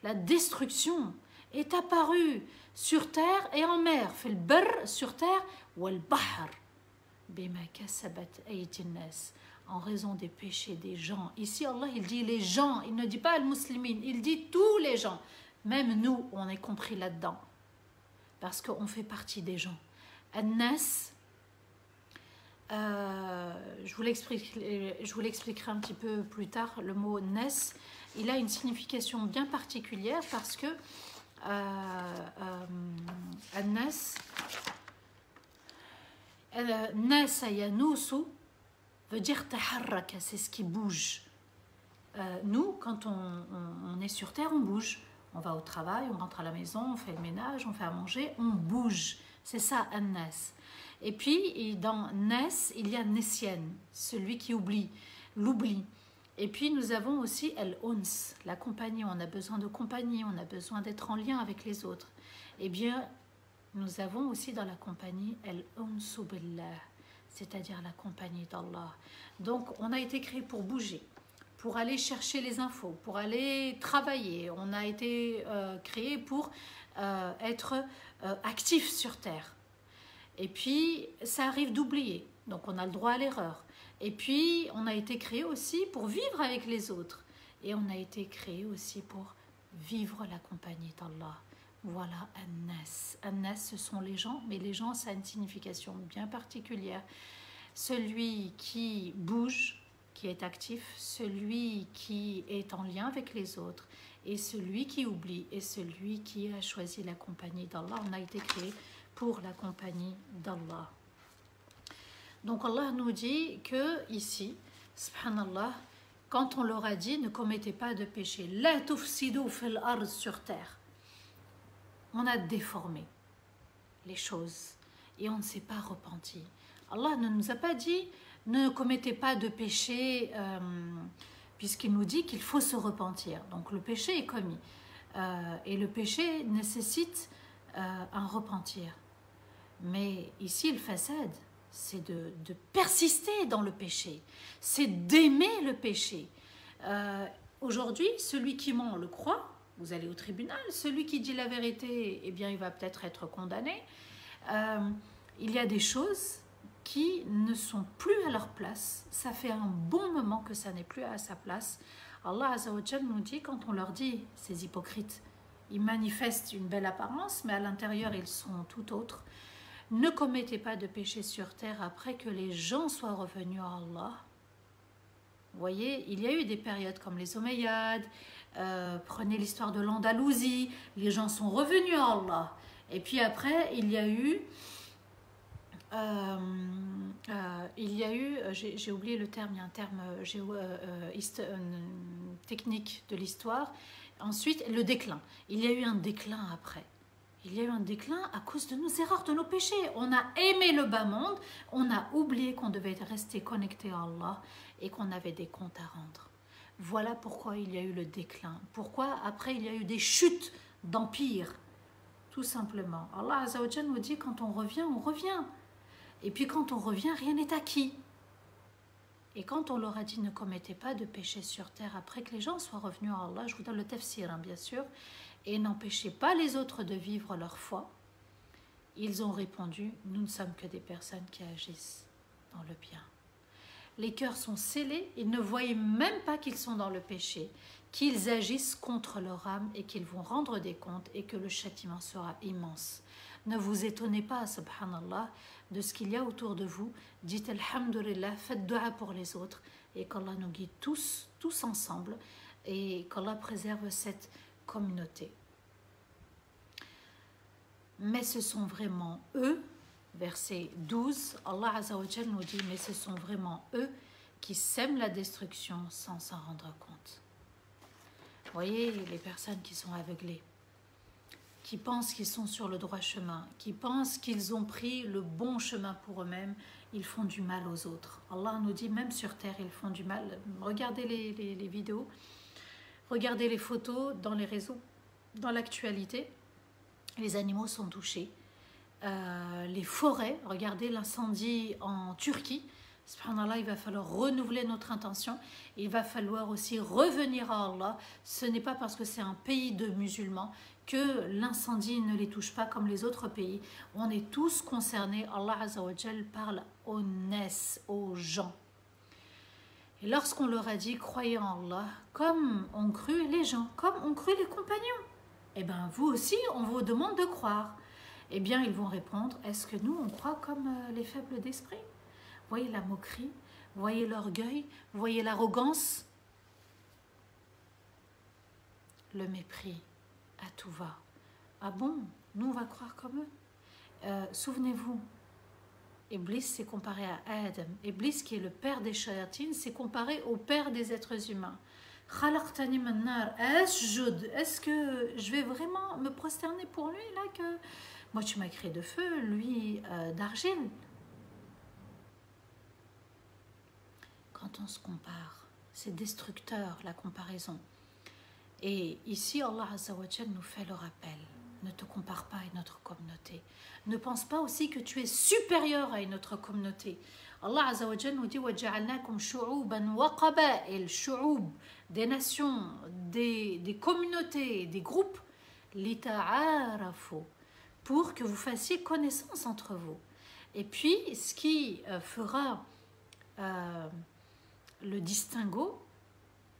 la destruction est apparue sur terre et en mer. في البر sur terre والبحر بما كسبت أيدي الناس. En raison des péchés des gens. Ici Allah il dit les gens, il ne dit pas al-muslimin, il dit tous les gens. Même nous on est compris là-dedans. Parce qu'on fait partie des gens. An-nas, je vous l'expliquerai un petit peu plus tard, le mot nas, il a une signification bien particulière parce que An-nas, Nasa yanusu veut dire taharraka, c'est ce qui bouge. Nous, quand on est sur terre, on bouge. On va au travail, on rentre à la maison, on fait le ménage, on fait à manger, on bouge. C'est ça, an-nas. Et puis, dans nas, il y a nesyan, celui qui oublie, l'oubli. Et puis, nous avons aussi al-uns, la compagnie. On a besoin de compagnie, on a besoin d'être en lien avec les autres. Eh bien, nous avons aussi dans la compagnie al-unsu billah, c'est-à-dire la compagnie d'Allah. Donc, on a été créé pour bouger, pour aller chercher les infos, pour aller travailler. On a été créé pour être actif sur Terre. Et puis, ça arrive d'oublier. Donc, on a le droit à l'erreur. Et puis, on a été créé aussi pour vivre avec les autres. Et on a été créé aussi pour vivre la compagnie d'Allah. Voilà, An-Nas. An-Nas, ce sont les gens, mais les gens, ça a une signification bien particulière. Celui qui bouge, qui est actif, celui qui est en lien avec les autres, et celui qui oublie, et celui qui a choisi la compagnie d'Allah. On a été créé pour la compagnie d'Allah. Donc Allah nous dit que ici, subhanallah, quand on leur a dit ne commettez pas de péché, la tufsidu fil ard, sur terre, on a déformé les choses et on ne s'est pas repenti. Allah ne nous a pas dit ne commettez pas de péché, puisqu'il nous dit qu'il faut se repentir. Donc le péché est commis. Et le péché nécessite un repentir. Mais ici, le fasad, c'est de persister dans le péché. C'est d'aimer le péché. Aujourd'hui, celui qui ment le croit, vous allez au tribunal. Celui qui dit la vérité, eh bien, il va peut-être être condamné. Il y a des choses qui ne sont plus à leur place. Ça fait un bon moment que ça n'est plus à sa place. Allah Azza wa Jal nous dit, quand on leur dit, ces hypocrites, ils manifestent une belle apparence, mais à l'intérieur, ils sont tout autres. Ne commettez pas de péché sur terre après que les gens soient revenus à Allah. Vous voyez, il y a eu des périodes comme les Omeyyades, prenez l'histoire de l'Andalousie, les gens sont revenus à Allah. Et puis après, il y a eu, j'ai oublié le terme, il y a un terme technique de l'histoire. Ensuite, le déclin. Il y a eu un déclin après. Il y a eu un déclin à cause de nos erreurs, de nos péchés. On a aimé le bas monde, on a oublié qu'on devait rester connecté à Allah et qu'on avait des comptes à rendre. Voilà pourquoi il y a eu le déclin. Pourquoi après il y a eu des chutes d'empire. Tout simplement. Allah Azza wa Jal nous dit quand on revient, on revient. Et puis quand on revient, rien n'est acquis. Et quand on leur a dit ne commettez pas de péché sur terre après que les gens soient revenus à Allah, je vous donne le tafsir bien sûr, et n'empêchez pas les autres de vivre leur foi, ils ont répondu nous ne sommes que des personnes qui agissent dans le bien. Les cœurs sont scellés, ils ne voient même pas qu'ils sont dans le péché, qu'ils agissent contre leur âme et qu'ils vont rendre des comptes et que le châtiment sera immense. Ne vous étonnez pas, subhanallah, de ce qu'il y a autour de vous. Dites alhamdulillah, faites dua pour les autres et qu'Allah nous guide tous ensemble et qu'Allah préserve cette communauté. Mais ce sont vraiment eux, verset 12, Allah Azza wa Jal nous dit, mais ce sont vraiment eux qui sèment la destruction sans s'en rendre compte. Vous voyez, les personnes qui sont aveuglées, qui pensent qu'ils sont sur le droit chemin, qui pensent qu'ils ont pris le bon chemin pour eux-mêmes, ils font du mal aux autres. Allah nous dit, même sur terre, ils font du mal. Regardez les vidéos, regardez les photos dans les réseaux, dans l'actualité. Les animaux sont touchés. Les forêts, regardez l'incendie en Turquie. Subhanallah, il va falloir renouveler notre intention. Il va falloir aussi revenir à Allah. Ce n'est pas parce que c'est un pays de musulmans que l'incendie ne les touche pas comme les autres pays. On est tous concernés. Allah Azza wa Jal parle aux nes, aux gens. Et lorsqu'on leur a dit croyez en Allah, comme ont cru les gens, comme ont cru les compagnons, eh bien vous aussi, on vous demande de croire. Eh bien ils vont répondre, est-ce que nous on croit comme les faibles d'esprit? Voyez la moquerie, voyez l'orgueil, voyez l'arrogance, le mépris, à tout va. Ah bon, nous on va croire comme eux? Souvenez-vous, Iblis s'est comparé à Adam. Iblis qui est le père des shayatines s'est comparé au père des êtres humains. Est-ce que je vais vraiment me prosterner pour lui là que moi tu m'as créé de feu, lui d'argile? Quand on se compare, c'est destructeur la comparaison. Et ici Allah Azza wa Jal nous fait le rappel. Ne te compare pas à une autre communauté. Ne pense pas aussi que tu es supérieur à une autre communauté. Allah Azza wa Jal nous dit وَجَعَلْنَاكُمْ شُعُوبًا وَقَبَائِلَ شُعُوب, des nations, des communautés, des groupes لِتَعَارَفُوا, pour que vous fassiez connaissance entre vous. Et puis, ce qui fera le distinguo,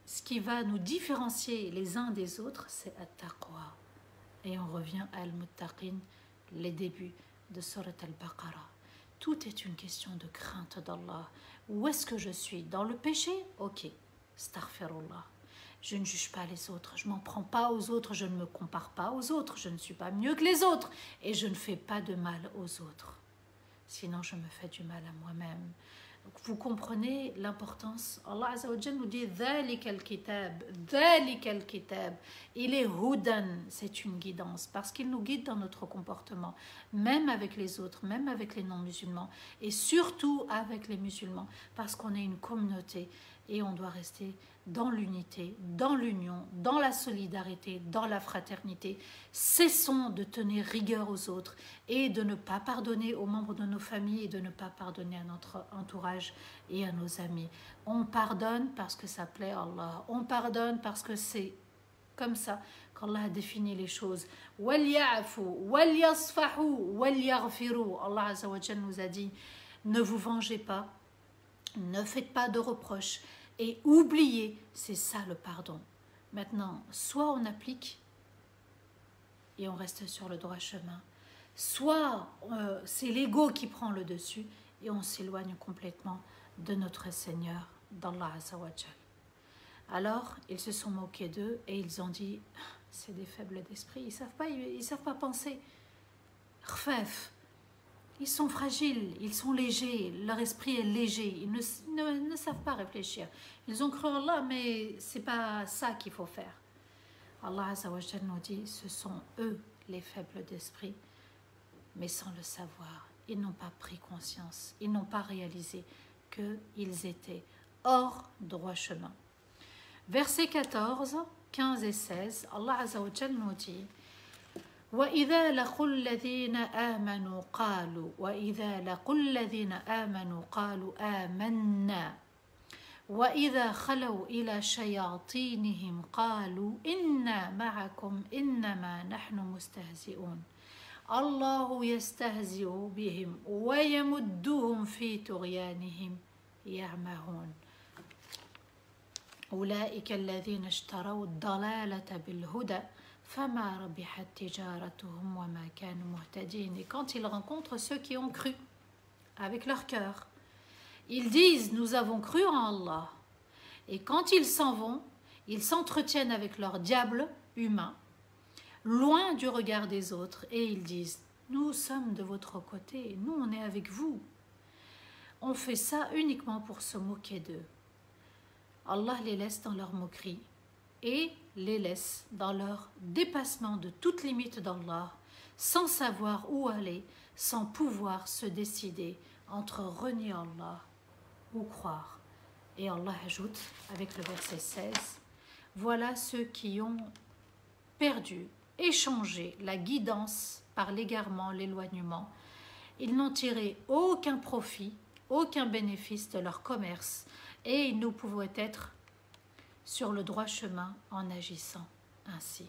ce qui va nous différencier les uns des autres, c'est at-taqwa. Et on revient à al-muttaqin, les débuts de Surat al-Baqarah. Tout est une question de crainte d'Allah. Où est-ce que je suis? Dans le péché? Ok, astaghfirullah. Je ne juge pas les autres, je ne m'en prends pas aux autres, je ne me compare pas aux autres, je ne suis pas mieux que les autres et je ne fais pas de mal aux autres. Sinon, je me fais du mal à moi-même. Vous comprenez l'importance. Allah Azza wa Jal nous dit ذَلِكَ الْكِتَابِ. Il est hudan, c'est une guidance, parce qu'il nous guide dans notre comportement, même avec les autres, même avec les non-musulmans, et surtout avec les musulmans, parce qu'on est une communauté et on doit rester dans l'unité, dans l'union, dans la solidarité, dans la fraternité. Cessons de tenir rigueur aux autres et de ne pas pardonner aux membres de nos familles et de ne pas pardonner à notre entourage et à nos amis. On pardonne parce que ça plaît à Allah. On pardonne parce que c'est comme ça qu'Allah a défini les choses. وَلْيَعْفُوا وَلْيَصْفَحُوا وَلْيَغْفِرُوا. Allah Azza wa Jal nous a dit, ne vous vengez pas, ne faites pas de reproches et oubliez, c'est ça le pardon. Maintenant, soit on applique et on reste sur le droit chemin, soit c'est l'ego qui prend le dessus et on s'éloigne complètement de notre Seigneur, d'Allah Azza wa Jal. Alors, ils se sont moqués d'eux et ils ont dit, c'est des faibles d'esprit, ils savent pas penser. Khfaf. Ils sont fragiles, ils sont légers, leur esprit est léger, ils ne savent pas réfléchir. Ils ont cru en Allah, mais ce n'est pas ça qu'il faut faire. Allah Azza wa Jal nous dit, ce sont eux les faibles d'esprit, mais sans le savoir. Ils n'ont pas pris conscience, ils n'ont pas réalisé qu'ils étaient hors droit chemin. Versets 14, 15 et 16, Allah Azza wa Jal nous dit وَإِذَا لَقُوا الَّذِينَ آمَنُوا قَالُوا آمَنَّا وَإِذَا خَلَوْا إِلَى شَيَاطِينِهِمْ قَالُوا إِنَّا مَعَكُمْ إِنَّمَا نَحْنُ مُسْتَهْزِئُونَ الله يستهزئ بهم ويمدهم في طغيانهم يعمهون أولئك الذين اشتروا الضلالة بالهدى فما ربحت تجارتهم وما كانوا مهتدين. Et quand ils rencontrent ceux qui ont cru avec leur cœur, ils disent nous avons cru en Allah. Et quand ils s'en vont, ils s'entretiennent avec leur diable humain, loin du regard des autres, et ils disent nous sommes de votre côté, nous on est avec vous. On fait ça uniquement pour se moquer d'eux. Allah les laisse dans leur moquerie et les laisse dans leur dépassement de toute limite d'Allah, sans savoir où aller, sans pouvoir se décider entre renier Allah ou croire. Et Allah ajoute avec le verset 16, voilà ceux qui ont perdu, échangé la guidance par l'égarement, l'éloignement. Ils n'ont tiré aucun profit, aucun bénéfice de leur commerce et ils ne pouvaient être sur le droit chemin en agissant ainsi.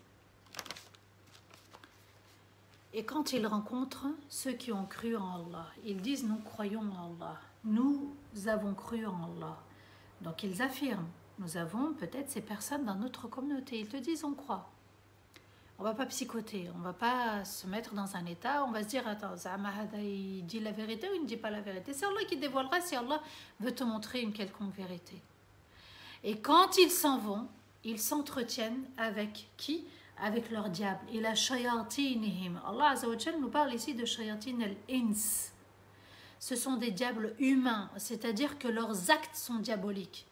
Et quand ils rencontrent ceux qui ont cru en Allah, ils disent nous croyons en Allah, nous avons cru en Allah. Donc ils affirment, nous avons peut-être ces personnes dans notre communauté, ils te disent on croit. On ne va pas psychoter, on ne va pas se mettre dans un état, on va se dire attends, Zama Hada il dit la vérité ou il ne dit pas la vérité. C'est Allah qui dévoilera si Allah veut te montrer une quelconque vérité. Et quand ils s'en vont, ils s'entretiennent avec qui? Avec leur diable. Et la shayatinihim. Allah Azza wa Jal nous parle ici de shayatin al-ins. Ce sont des diables humains, c'est-à-dire que leurs actes sont diaboliques.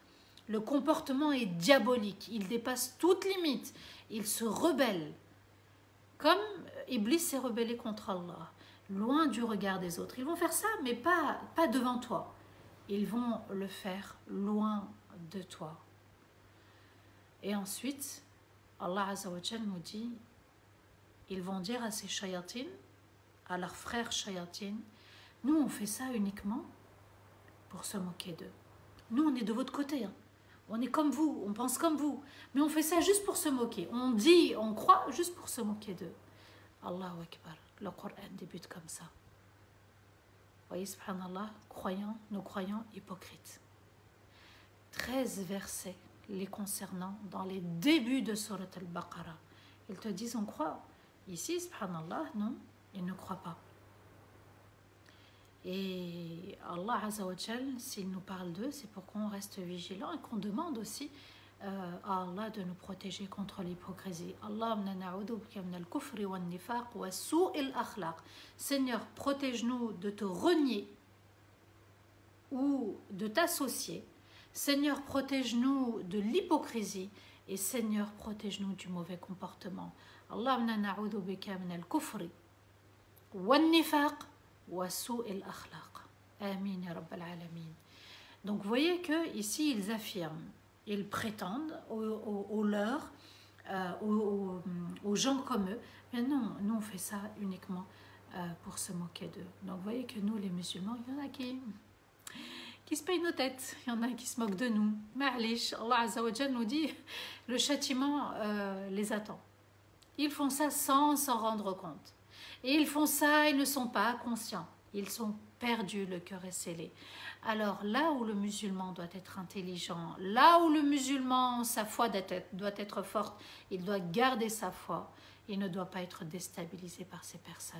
Le comportement est diabolique, ils dépassent toute limite, ils se rebellent. Comme Iblis s'est rebellé contre Allah, loin du regard des autres. Ils vont faire ça, mais pas devant toi. Ils vont le faire loin de toi. Et ensuite, Allah Azza wa Jal nous dit, ils vont dire à ces shayatines, à leurs frères shayatines, nous on fait ça uniquement pour se moquer d'eux. Nous on est de votre côté, hein. On est comme vous, on pense comme vous, mais on fait ça juste pour se moquer. On dit, on croit juste pour se moquer d'eux. Allahu Akbar, le Coran débute comme ça. Vous voyez, subhanallah, croyants, nos croyants hypocrites. 13 versets les concernant dans les débuts de Surat al-Baqarah. Ils te disent on croit. Ici, subhanallah, non, ils ne croient pas. Et Allah Azza wa Jal, s'il nous parle d'eux, c'est pour qu'on reste vigilant et qu'on demande aussi à Allah de nous protéger contre l'hypocrisie. Seigneur, protège-nous de te renier ou de t'associer. Seigneur, protège-nous de l'hypocrisie et Seigneur, protège-nous du mauvais comportement. Allahumma na'udhu bika min al-kufri wan-nifaq wa su'il akhlaq. Amin ya rabbal alamin. Donc vous voyez que ici ils affirment, ils prétendent aux leurs, aux gens comme eux, mais non, nous on fait ça uniquement pour se moquer d'eux. Donc vous voyez que nous les musulmans, il y en a qui se payent nos têtes, il y en a qui se moquent de nous. Ma'alish, Allah Azza wa Jal nous dit, le châtiment les attend. Ils font ça sans s'en rendre compte. Et ils font ça, ils ne sont pas conscients. Ils sont perdus, le cœur est scellé. Alors là où le musulman doit être intelligent, là où le musulman, sa foi doit être forte, il doit garder sa foi. Il ne doit pas être déstabilisé par ces personnes.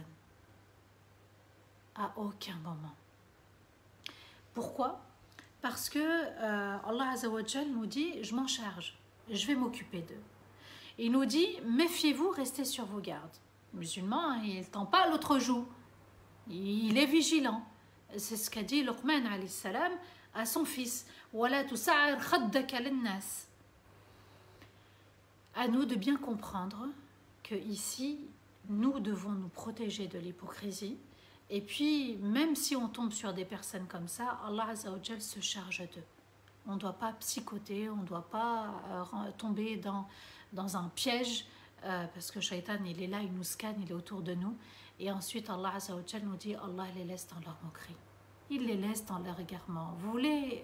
À aucun moment. Pourquoi? Parce que Allah Azza wa Jal nous dit, je m'en charge, je vais m'occuper d'eux. Il nous dit, méfiez-vous, restez sur vos gardes. Le musulman, il ne tend pas l'autre joue. Il est vigilant. C'est ce qu'a dit Luqman alayhi salam à son fils. Wala tusa'ir khaddaka linnas. À nous de bien comprendre que ici, nous devons nous protéger de l'hypocrisie. Et puis, même si on tombe sur des personnes comme ça, Allah Azza wa Jal se charge d'eux. On ne doit pas psychoter, on ne doit pas tomber dans un piège, parce que Shaitan, il est là, il nous scanne, il est autour de nous. Et ensuite, Allah Azza wa Jal nous dit, Allah les laisse dans leur moquerie. Il les laisse dans leur égarement. Vous voulez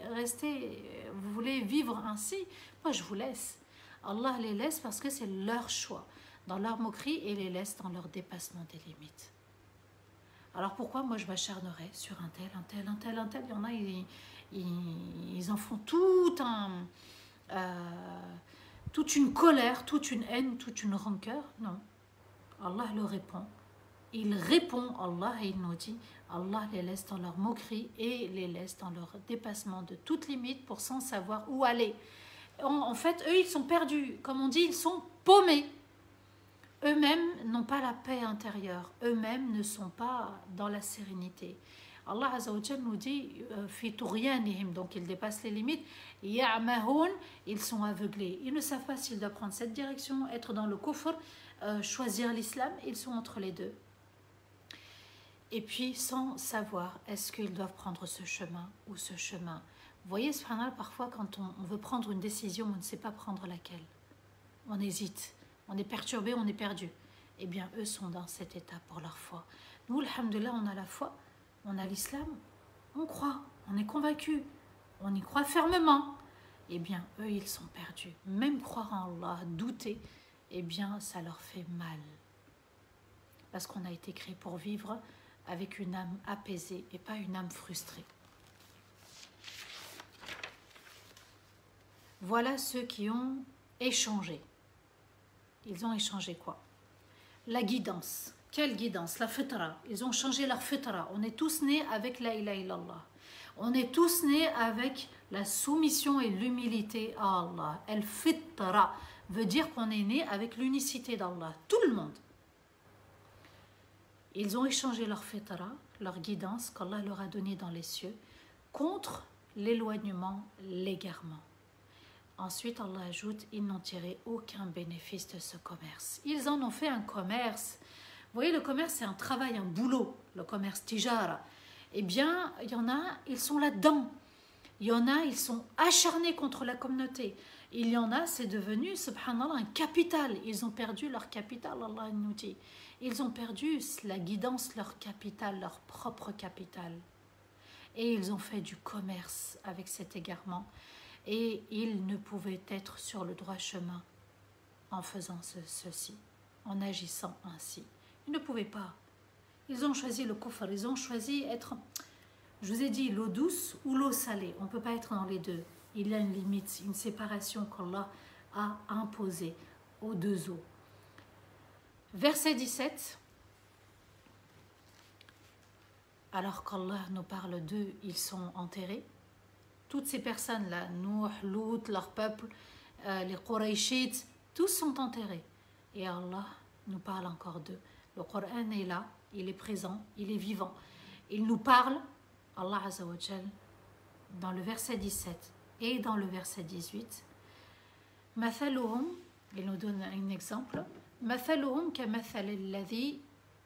vous voulez vivre ainsi? Moi, je vous laisse. Allah les laisse parce que c'est leur choix, dans leur moquerie, et les laisse dans leur dépassement des limites. Alors pourquoi moi je m'acharnerais sur un tel, un tel, un tel, un tel? Il y en a, ils en font toute une colère, toute une haine, toute une rancœur. Non, Allah le répond. Il répond, Allah, et il nous dit, Allah les laisse dans leur moquerie et les laisse dans leur dépassement de toute limite pour sans savoir où aller. En fait, eux, ils sont perdus. Comme on dit, ils sont paumés. Eux-mêmes n'ont pas la paix intérieure. Eux-mêmes ne sont pas dans la sérénité. Allah Azza wa Jal nous dit, donc ils dépassent les limites. Ya'mahoun, ils sont aveuglés. Ils ne savent pas s'ils doivent prendre cette direction, être dans le kufr, choisir l'islam. Ils sont entre les deux. Et puis, sans savoir, est-ce qu'ils doivent prendre ce chemin ou ce chemin? Vous voyez, subhanallah, parfois, quand on veut prendre une décision, on ne sait pas prendre laquelle. On hésite, on est perturbé, on est perdu. Eh bien, eux sont dans cet état pour leur foi. Nous, alhamdoulilah, on a la foi, on a l'islam, on croit, on est convaincu, on y croit fermement. Eh bien, eux, ils sont perdus. Même croire en Allah, douter, eh bien, ça leur fait mal. Parce qu'on a été créé pour vivre avec une âme apaisée et pas une âme frustrée. Voilà ceux qui ont échangé. Ils ont échangé quoi? La guidance. Quelle guidance? La fitra. Ils ont changé leur fitra. On est tous nés avec la ilaha illallah. On est tous nés avec la soumission et l'humilité à Allah. El fitra veut dire qu'on est né avec l'unicité d'Allah. Tout le monde. Ils ont échangé leur fitra, leur guidance qu'Allah leur a donnée dans les cieux, contre l'éloignement, l'égarement. Ensuite, Allah ajoute, ils n'ont tiré aucun bénéfice de ce commerce. Ils en ont fait un commerce. Vous voyez, le commerce, c'est un travail, un boulot, le commerce tijara. Eh bien, il y en a, ils sont là-dedans. Il y en a, ils sont acharnés contre la communauté. Il y en a, c'est devenu, subhanallah, un capital. Ils ont perdu leur capital, Allah nous dit. Ils ont perdu la guidance, leur capital, leur propre capital. Et ils ont fait du commerce avec cet égarement. Et ils ne pouvaient être sur le droit chemin en faisant ceci, en agissant ainsi. Ils ne pouvaient pas. Ils ont choisi le kufr, ils ont choisi être, je vous ai dit, l'eau douce ou l'eau salée. On ne peut pas être dans les deux. Il y a une limite, une séparation qu'Allah a imposée aux deux eaux. Verset 17. Alors qu'Allah nous parle d'eux, ils sont enterrés. Toutes ces personnes-là, Nuh, Lut, leur peuple, les Qurayshites, tous sont enterrés. Et Allah nous parle encore d'eux. Le Coran est là, il est présent, il est vivant. Il nous parle, Allah Azza wa Jal, dans le verset 17 et dans le verset 18. Mathaluhum, il nous donne un exemple. Mathaluhum kamathal alladhi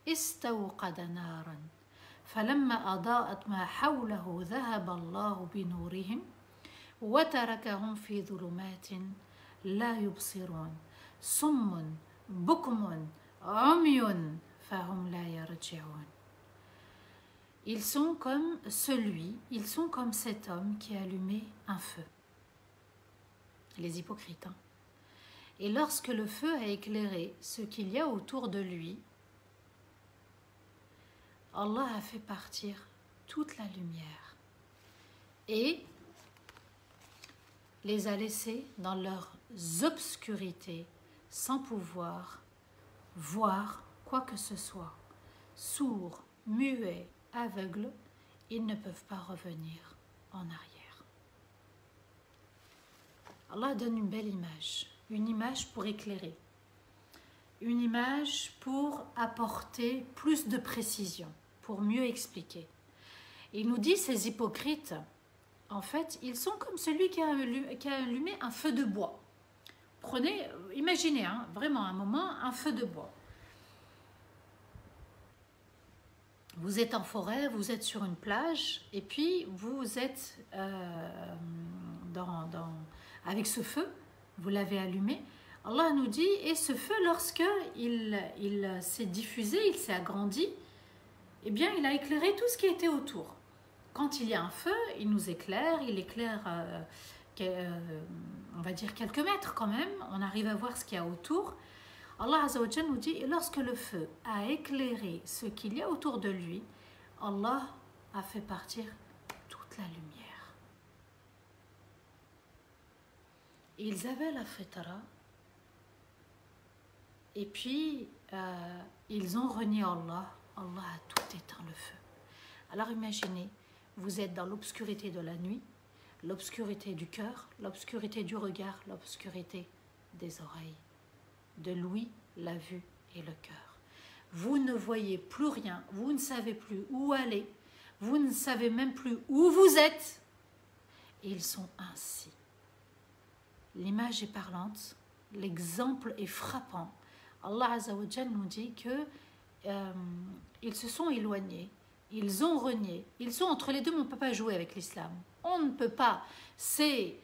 istawqada naran. فلما أضاءت ما حوله ذهب الله بنورهم وتركهم في ظلمات لا يبصرون صم بكم عمي فهم لا يرجعون. Ils sont comme cet homme qui a allumé un feu. Les hypocrites. Hein? Et lorsque le feu a éclairé ce qu'il y a autour de lui, Allah a fait partir toute la lumière et les a laissés dans leurs obscurités sans pouvoir voir quoi que ce soit. Sourds, muets, aveugles, ils ne peuvent pas revenir en arrière. Allah donne une belle une image pour éclairer, une image pour apporter plus de précision, pour mieux expliquer. Il nous dit, ces hypocrites, en fait, ils sont comme celui qui a allumé un feu de bois. Imaginez, hein, vraiment un moment, un feu de bois. Vous êtes en forêt, vous êtes sur une plage, et puis vous êtes avec ce feu, vous l'avez allumé. Allah nous dit, et ce feu, lorsque il s'est diffusé, il s'est agrandi, eh bien, il a éclairé tout ce qui était autour. Quand il y a un feu, il nous éclaire, il éclaire, on va dire, quelques mètres quand même. On arrive à voir ce qu'il y a autour. Allah Azza wa Jal nous dit, et lorsque le feu a éclairé ce qu'il y a autour de lui, Allah a fait partir toute la lumière. Ils avaient la fitra, et puis ils ont renié Allah. Allah a tout éteint le feu. Alors imaginez, vous êtes dans l'obscurité de la nuit, l'obscurité du cœur, l'obscurité du regard, l'obscurité des oreilles, de l'ouïe, la vue et le cœur. Vous ne voyez plus rien, vous ne savez plus où aller, vous ne savez même plus où vous êtes. Et ils sont ainsi. L'image est parlante, l'exemple est frappant. Allah Azza wa Jal nous dit que ils se sont éloignés, ils ont renié, ils sont entre les deux, mais on ne peut pas jouer avec l'islam. On ne peut pas. C'est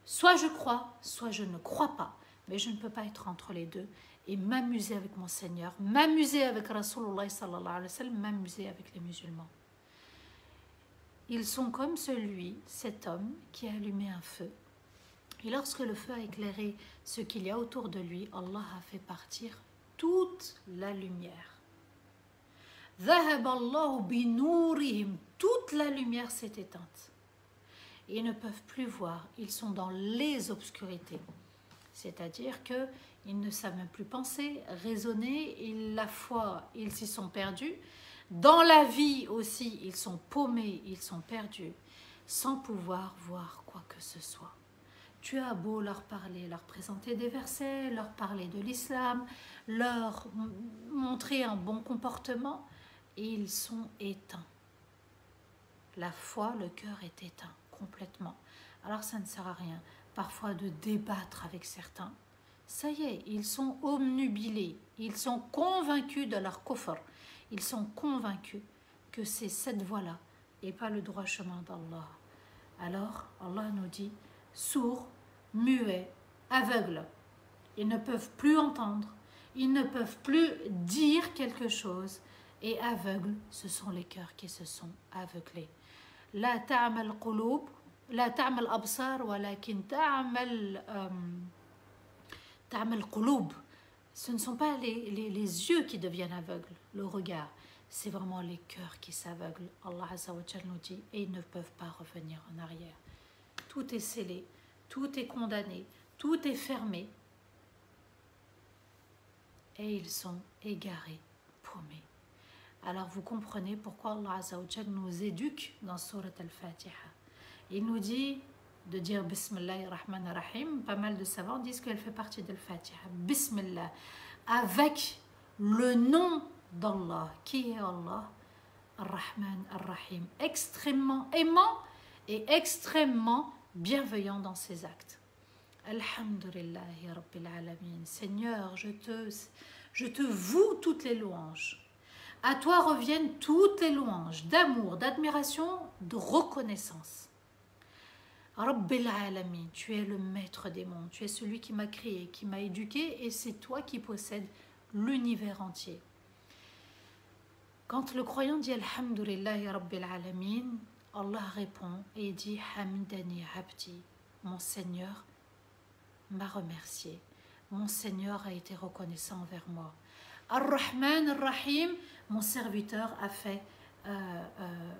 soit je crois, soit je ne crois pas. Mais je ne peux pas être entre les deux et m'amuser avec mon Seigneur, m'amuser avec Rasulullah sallallahu alayhi wa sallam, m'amuser avec les musulmans. Ils sont comme cet homme qui a allumé un feu. Et lorsque le feu a éclairé ce qu'il y a autour de lui, Allah a fait partir toute la lumière. Toute la lumière s'est éteinte. Et ils ne peuvent plus voir, ils sont dans les obscurités. C'est-à-dire qu'ils ne savent même plus penser, raisonner, la foi, ils s'y sont perdus. Dans la vie aussi, ils sont paumés, ils sont perdus, sans pouvoir voir quoi que ce soit. Tu as beau leur parler, leur présenter des versets, leur parler de l'islam, leur montrer un bon comportement, et ils sont éteints. La foi, le cœur est éteint complètement. Alors ça ne sert à rien parfois de débattre avec certains. Ça y est, ils sont obnubilés, ils sont convaincus de leur kufr, ils sont convaincus que c'est cette voie-là et pas le droit chemin d'Allah. Alors Allah nous dit, sourds, muets, aveugles, ils ne peuvent plus entendre, ils ne peuvent plus dire quelque chose, et aveugles, ce sont les cœurs qui se sont aveuglés. La ta'mal qulub, la ta'mal absar, walakin ta'mal qulub. Ce ne sont pas les yeux qui deviennent aveugles, le regard. C'est vraiment les cœurs qui s'aveuglent. Allah Azza wa Jal nous dit, et ils ne peuvent pas revenir en arrière. Tout est scellé, tout est condamné, tout est fermé. Et ils sont égarés, paumés. Alors vous comprenez pourquoi Allah Azza wa Jal nous éduque dans Surat Al-Fatiha. Il nous dit de dire Bismillahirrahmanirrahim. Pas mal de savants disent qu'elle fait partie de Al-Fatiha. Bismillah, avec le nom d'Allah. Qui est Allah? Ar-Rahman, Ar-Rahim. Extrêmement aimant et extrêmement bienveillant dans ses actes. Alhamdulillahi Rabbil Alamin. Seigneur, je te voue toutes les louanges. À toi reviennent toutes les louanges d'amour, d'admiration, de reconnaissance. Rabbil Alamin, tu es le maître des mondes, tu es celui qui m'a créé, qui m'a éduqué, et c'est toi qui possèdes l'univers entier. Quand le croyant dit Alhamdulillahi Rabbil Alamin, Allah répond et dit Hamdani Abdi, mon Seigneur m'a remercié, mon Seigneur a été reconnaissant envers moi. Ar-Rahman, Ar-Rahim, mon serviteur a fait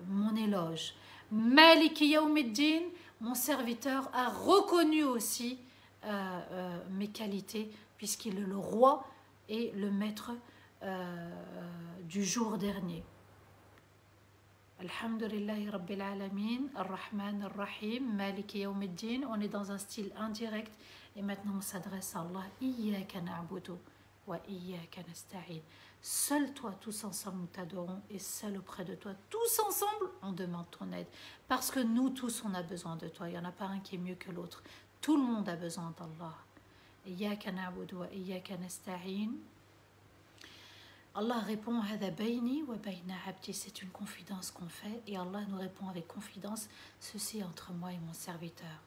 mon éloge. Maliki Yawmiddin, mon serviteur a reconnu aussi mes qualités, puisqu'il est le roi et le maître du jour dernier. Alhamdulillahi Rabbil Alamin, Ar-Rahman, Ar-Rahim, Maliki Yawmiddin. On est dans un style indirect et maintenant on s'adresse à Allah. Iyyaka na'budu wa iyyaka nasta'in. Seul toi, tous ensemble, nous t'adorons, et seul auprès de toi, tous ensemble, on demande ton aide. Parce que nous tous, on a besoin de toi. Il n'y en a pas un qui est mieux que l'autre. Tout le monde a besoin d'Allah. Iyyaka na'budu wa iyyaka nasta'in. Allah répond Hada bayni wa bayna abdi, c'est une confidence qu'on fait et Allah nous répond avec confidence, ceci est entre moi et mon serviteur.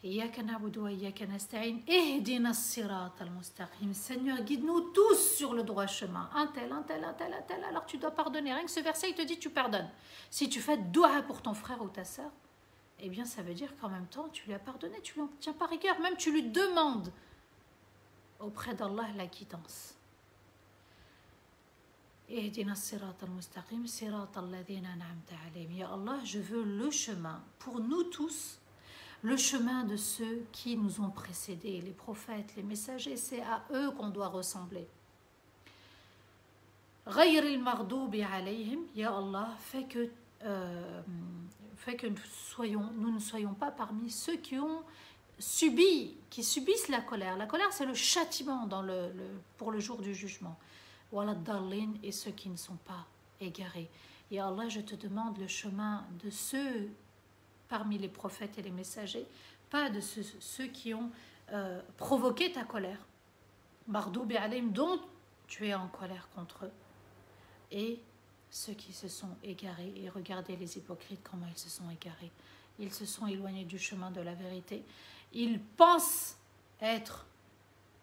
Iyyaka na'budu wa iyyaka nasta'in, ihdina as-sirata al-mustaqim. Seigneur, guide-nous tous sur le droit chemin. Un tel, un tel, un tel, un tel. Alors tu dois pardonner. Rien que ce verset, il te dit tu pardonnes. Si tu fais dua pour ton frère ou ta sœur, eh bien ça veut dire qu'en même temps tu lui as pardonné, tu lui en tiens pas rigueur, même tu lui demandes auprès d'Allah la guidance. Ihdina as-sirata al-mustaqim, sirata alladhina an'amta alayhim. Ya Allah, je veux le chemin pour nous tous. Le chemin de ceux qui nous ont précédés, les prophètes, les messagers, c'est à eux qu'on doit ressembler. Ghayril maghdubi alayhim, ya Allah, fais que nous ne soyons pas parmi ceux qui ont qui subissent la colère. La colère, c'est le châtiment pour le jour du jugement. Wala darlin, et ceux qui ne sont pas égarés. Ya Allah, je te demande le chemin de ceux parmi les prophètes et les messagers, pas de ceux qui ont provoqué ta colère. Mardoubi alayhim, dont tu es en colère contre eux. Et ceux qui se sont égarés. Et regardez les hypocrites, comment ils se sont égarés. Ils se sont éloignés du chemin de la vérité. Ils pensent être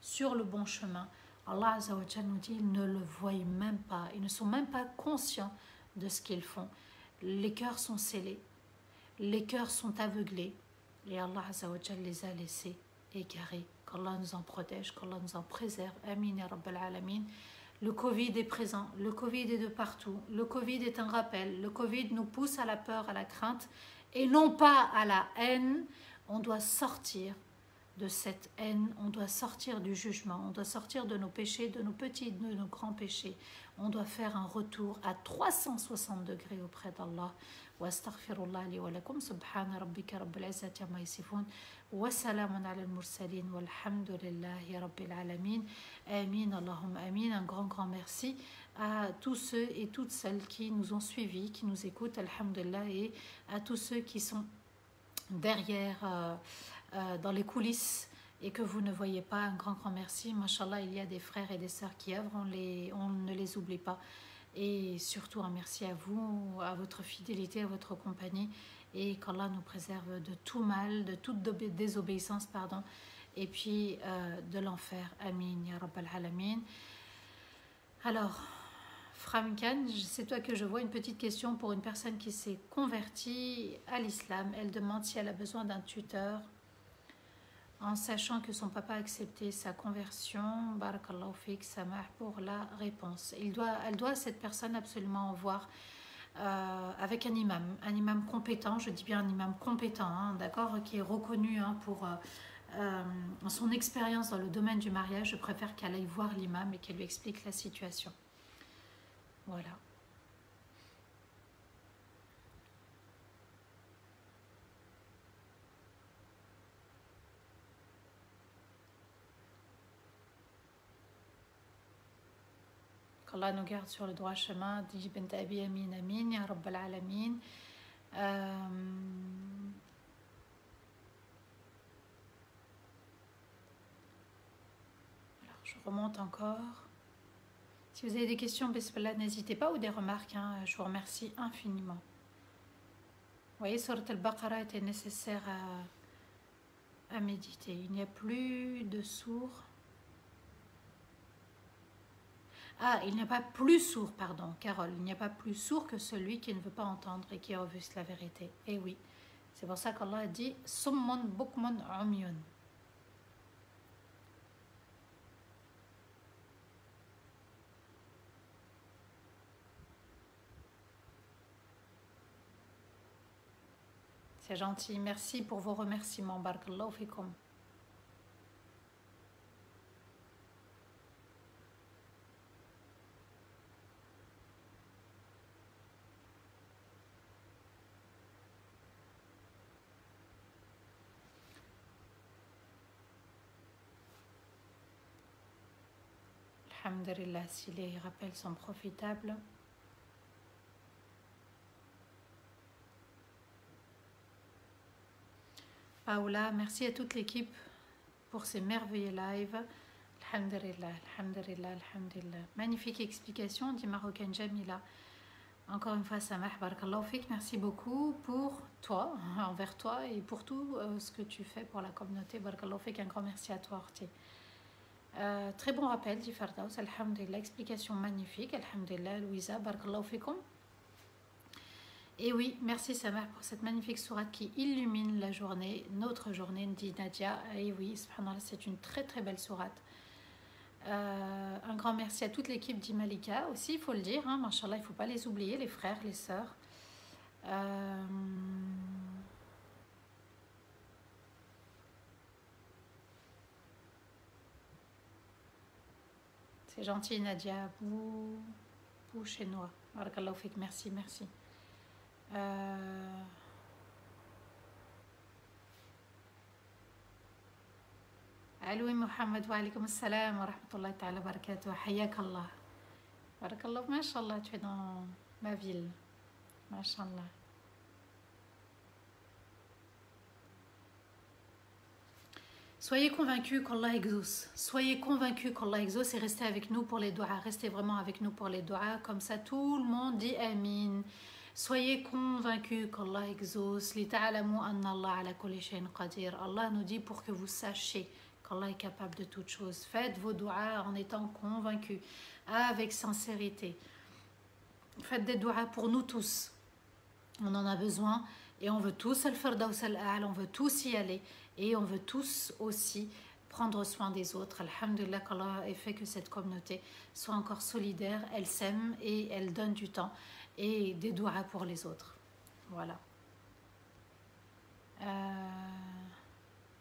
sur le bon chemin. Allah Azza wa Jalla nous dit, ils ne le voient même pas. Ils ne sont même pas conscients de ce qu'ils font. Les cœurs sont scellés. Les cœurs sont aveuglés et Allah Azza wa Jalla les a laissés égarés. Qu'Allah nous en protège, qu'Allah nous en préserve. Amin ya Rabbal Alamin. Le Covid est présent, le Covid est de partout. Le Covid est un rappel. Le Covid nous pousse à la peur, à la crainte et non pas à la haine. On doit sortir de cette haine, on doit sortir du jugement, on doit sortir de nos péchés, de nos petits, de nos grands péchés. On doit faire un retour à 360 degrés auprès d'Allah. واستغفر الله لي ولكم سبحان ربك رب العزة عما يصفون وسلام على المرسلين والحمد لله رب العالمين آمين اللهم آمين. Un grand merci à tous ceux et toutes celles qui nous ont suivis, qui nous écoutent, alhamdulillah, et à tous ceux qui sont derrière dans les coulisses et que vous ne voyez pas. Un grand merci. Mashallah, il y a des frères et des sœurs qui œuvrent, on ne les oublie pas. Et surtout un merci à vous, à votre fidélité, à votre compagnie, et qu'Allah nous préserve de tout mal, de toute désobéissance, pardon, et puis de l'enfer. Amin, ya Rabbal Alamin. Alors, Framkan, c'est toi que je vois, une petite question pour une personne qui s'est convertie à l'islam. Elle demande si elle a besoin d'un tuteur en sachant que son papa a accepté sa conversion. Barakallahu fik, samah pour la réponse. Elle doit, cette personne, absolument voir avec un imam compétent, je dis bien un imam compétent, hein, d'accord, qui est reconnu pour son expérience dans le domaine du mariage. Je préfère qu'elle aille voir l'imam et qu'elle lui explique la situation. Voilà. Allah nous garde sur le droit chemin. Dit bint abi amin amin ya rabbal alamin. Alors je remonte encore. Si vous avez des questions, bismillah, n'hésitez pas, ou des remarques, hein, je vous remercie infiniment. Vous voyez, Surat al-Baqarah était nécessaire à méditer. Il n'y a plus de sourds. Ah, il n'y a pas plus sourd, pardon, Carole, il n'y a pas plus sourd que celui qui ne veut pas entendre et qui refuse la vérité. Et oui, c'est pour ça qu'Allah a dit « Summun bukmun umyun ». C'est gentil, merci pour vos remerciements, barakallahu fikum. Alhamdulillah, si les rappels sont profitables. Paola, merci à toute l'équipe pour ces merveilleux lives. Alhamdulillah, alhamdulillah, alhamdulillah. Magnifique explication, dit Marocaine Jamila. Encore une fois, Samah, barakallahu fik, merci beaucoup pour toi, envers toi et pour tout ce que tu fais pour la communauté. Barakallahu fik, un grand merci à toi, Orti. Très bon rappel, dit Fardaus, alhamdulillah, explication magnifique, alhamdulillah, Louisa, barakallahu fikum. Et oui, merci Samah pour cette magnifique sourate qui illumine la journée, notre journée, dit Nadia. Et oui, subhanallah, c'est une très très belle sourate. Un grand merci à toute l'équipe d'Imalika aussi, il faut le dire, hein, Mashallah, il ne faut pas les oublier, les frères, les sœurs. C'est gentil Nadia, bou chez nous. Barakallahu fik, merci, merci. علوي محمد وعليكم السلام ورحمة الله تعالى وبركاته حياك الله بارك الله ما شاء الله tu es dans ma ville ما شاء الله. Soyez convaincus qu'Allah exauce. Soyez convaincus qu'Allah exauce et restez avec nous pour les doigts. Restez vraiment avec nous pour les doigts. Comme ça, tout le monde dit Amin. Soyez convaincus qu'Allah exauce. لِتَعْلَمُوا أَنَّ اللَّهَ عَلَى كُلِّ شَيْءٍ قَدِيرٌ. Allah nous dit pour que vous sachiez qu'Allah est capable de toutes choses. Faites vos doigts en étant convaincus, avec sincérité. Faites des doigts pour nous tous. On en a besoin et on veut tous al-Firdaus al-A'la, on veut tous y aller. Et on veut tous aussi prendre soin des autres. Alhamdulillah qu'Allah ait fait que cette communauté soit encore solidaire. Elle s'aime et elle donne du temps et des doigts pour les autres. Voilà.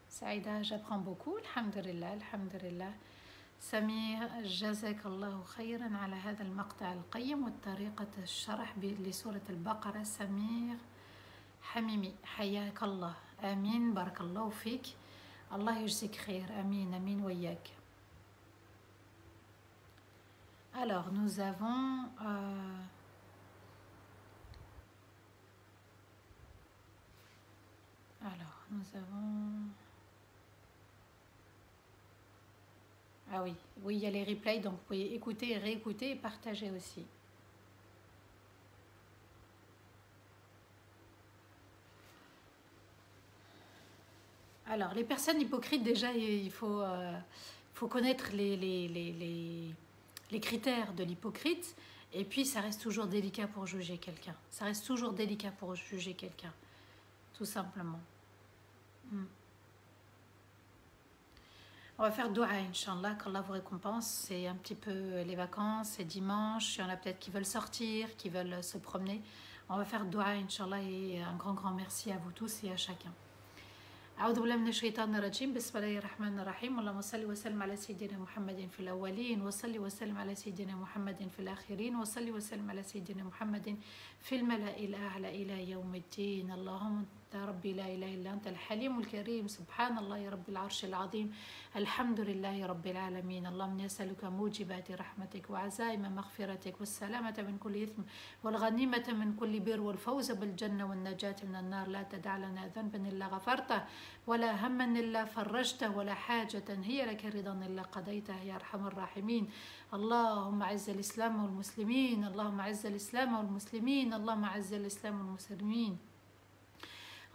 Saïda, j'apprends beaucoup. Alhamdulillah, alhamdulillah. سمير جزاك الله خيرا على هذا المقطع القيم والطريقة الشرح لسورة البقرة. سمير حميمي حياك الله. آمين بارك الله فيك. الله يجزيك خير. آمين آمين وياك. Alors nous avons ah oui, il y a les replays, donc vous pouvez écouter, réécouter et partager aussi. Alors, les personnes hypocrites, déjà, il faut connaître les critères de l'hypocrite. Et puis, ça reste toujours délicat pour juger quelqu'un. Ça reste toujours délicat pour juger quelqu'un, tout simplement. On va faire dua, Inch'Allah, qu'Allah vous récompense. C'est un petit peu les vacances, c'est dimanche. Il y en a peut-être qui veulent sortir, qui veulent se promener. On va faire dua, Inch'Allah, et un grand merci à vous tous et à chacun. أعوذ بالله من الشيطان الرجيم بسم الله الرحمن الرحيم اللهم صل وسلم على سيدنا محمد في الأولين وصل وسلم على سيدنا محمد في الآخرين وصل وسلم على سيدنا محمد في الملأ الأعلى إلى يوم الدين. اللهم أنت ربي لا إله إلا أنت الحليم الكريم سبحان الله رب العرش العظيم الحمد لله رب العالمين. اللهم نسألك موجبات رحمتك وعزائم مغفرتك والسلامة من كل إثم والغنيمة من كل بر والفوز بالجنة والنجاة من النار. لا تدع لنا ذنبا إلا غفرته ولا هما إلا فرجته ولا حاجة هي لك رضا إلا قضيتها يا أرحم الراحمين. اللهم أعز الإسلام والمسلمين. اللهم أعز الإسلام والمسلمين. اللهم أعز الإسلام والمسلمين.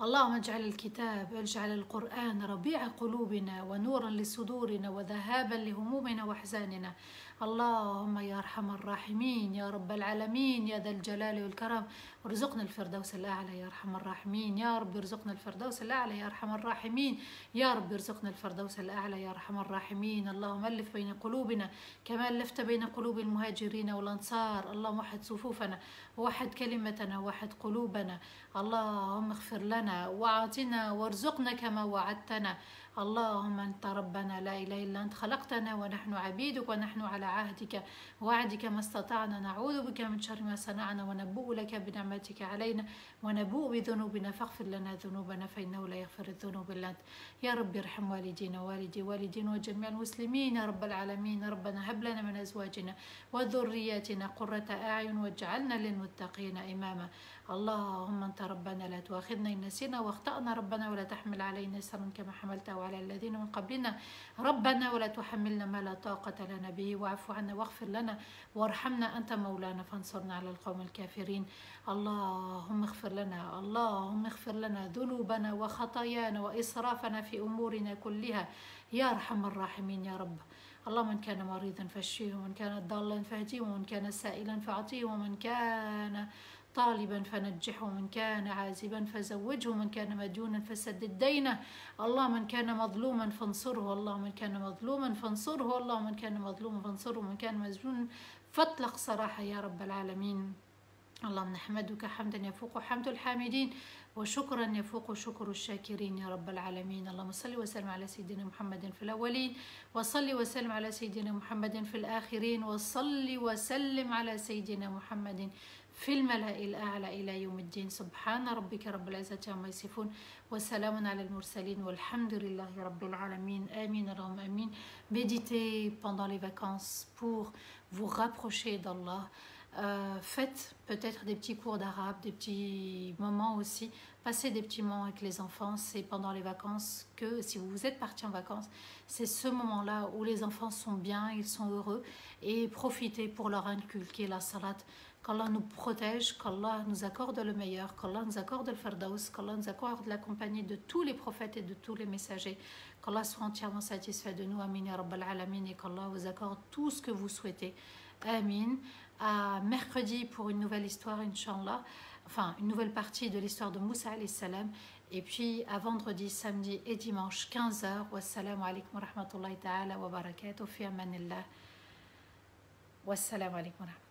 اللهم اجعل القرآن ربيع قلوبنا ونورا لصدورنا وذهابا لهمومنا وأحزاننا. اللهم يا أرحم الراحمين يا رب العالمين يا ذا الجلال والكرم ارزقنا الفردوس الأعلى يا أرحم الراحمين. يا رب ارزقنا الفردوس الأعلى يا أرحم الراحمين. يا رب ارزقنا الفردوس الأعلى يا أرحم الراحمين. اللهم ألف بين قلوبنا كما ألفت بين قلوب المهاجرين والأنصار. اللهم وحد صفوفنا ووحد كلمتنا ووحد قلوبنا. اللهم اغفر لنا وأعطنا وارزقنا كما وعدتنا. اللهم أنت ربنا لا إله إلا أنت خلقتنا ونحن عبيدك ونحن على عهدك ووعدك ما استطعنا نعوذ بك من شر ما صنعنا ونبوء لك بنعمتك علينا ونبوء بذنوبنا فاغفر لنا ذنوبنا فإنه لا يغفر الذنوب إلا أنت. يا رب ارحم والدينا والدين وجميع المسلمين يا رب العالمين. ربنا هب لنا من أزواجنا وذرياتنا قرة أعين واجعلنا للمتقين إماما. اللهم أنت ربنا لا تؤاخذنا إن نسينا واخطأنا ربنا ولا تحمل علينا إصرا كما حملته وعلى الذين من قبلنا ربنا ولا تحملنا ما لا طاقة لنا به واعف عنا واغفر لنا وارحمنا أنت مولانا فانصرنا على القوم الكافرين. اللهم اغفر لنا، اللهم اغفر لنا ذنوبنا وخطايانا وإسرافنا في أمورنا كلها يا أرحم الراحمين يا رب. اللهم من كان مريضا فاشفيه، ومن كان ضالا فاهديه، ومن كان سائلا فأعطيه، ومن كان طالبا فنجحه، ومن كان عازبا فزوجه، ومن كان مديونا فسدد دينه. اللهم من كان مظلوما فانصره، اللهم من كان مظلوما فانصره، اللهم من كان مظلوما فانصره، ومن كان مسجونا فاطلق سراحه يا رب العالمين. اللهم نحمدك حمدا يفوق حمد الحامدين وشكرا يفوق شكر الشاكرين يا رب العالمين. اللهم صل وسلم على سيدنا محمد في الأولين، وصل وسلم على سيدنا محمد في الآخرين، وصل وسلم على سيدنا محمد في الملأ الأعلى إلى يوم الدين. سبحان ربك رب العزة عما يصفون وسلام على المرسلين والحمد لله رب العالمين. آمين اللهم آمين. Méditez pendant les vacances pour vous rapprocher d'Allah. Faites peut-être des petits cours d'arabe, des petits moments aussi, passez des petits moments avec les enfants. C'est pendant les vacances que, si vous êtes parti en vacances, c'est ce moment-là où les enfants sont bien, ils sont heureux, et profitez pour leur inculquer la salat. Qu'Allah nous protège, qu'Allah nous accorde le meilleur, qu'Allah nous accorde le firdaus, qu'Allah nous accorde la compagnie de tous les prophètes et de tous les messagers, qu'Allah soit entièrement satisfait de nous, amin ya rabbal alamin, et qu'Allah vous accorde tout ce que vous souhaitez, amin. À mercredi pour une nouvelle histoire, Inch'Allah, enfin une nouvelle partie de l'histoire de Moussa alayhi salam, et puis à vendredi, samedi et dimanche 15h. Wassalamu alaikum wa rahmatullahi ta'ala wa barakatuh, fi amanillah. Wassalamu alaikum wa rahmatullahi.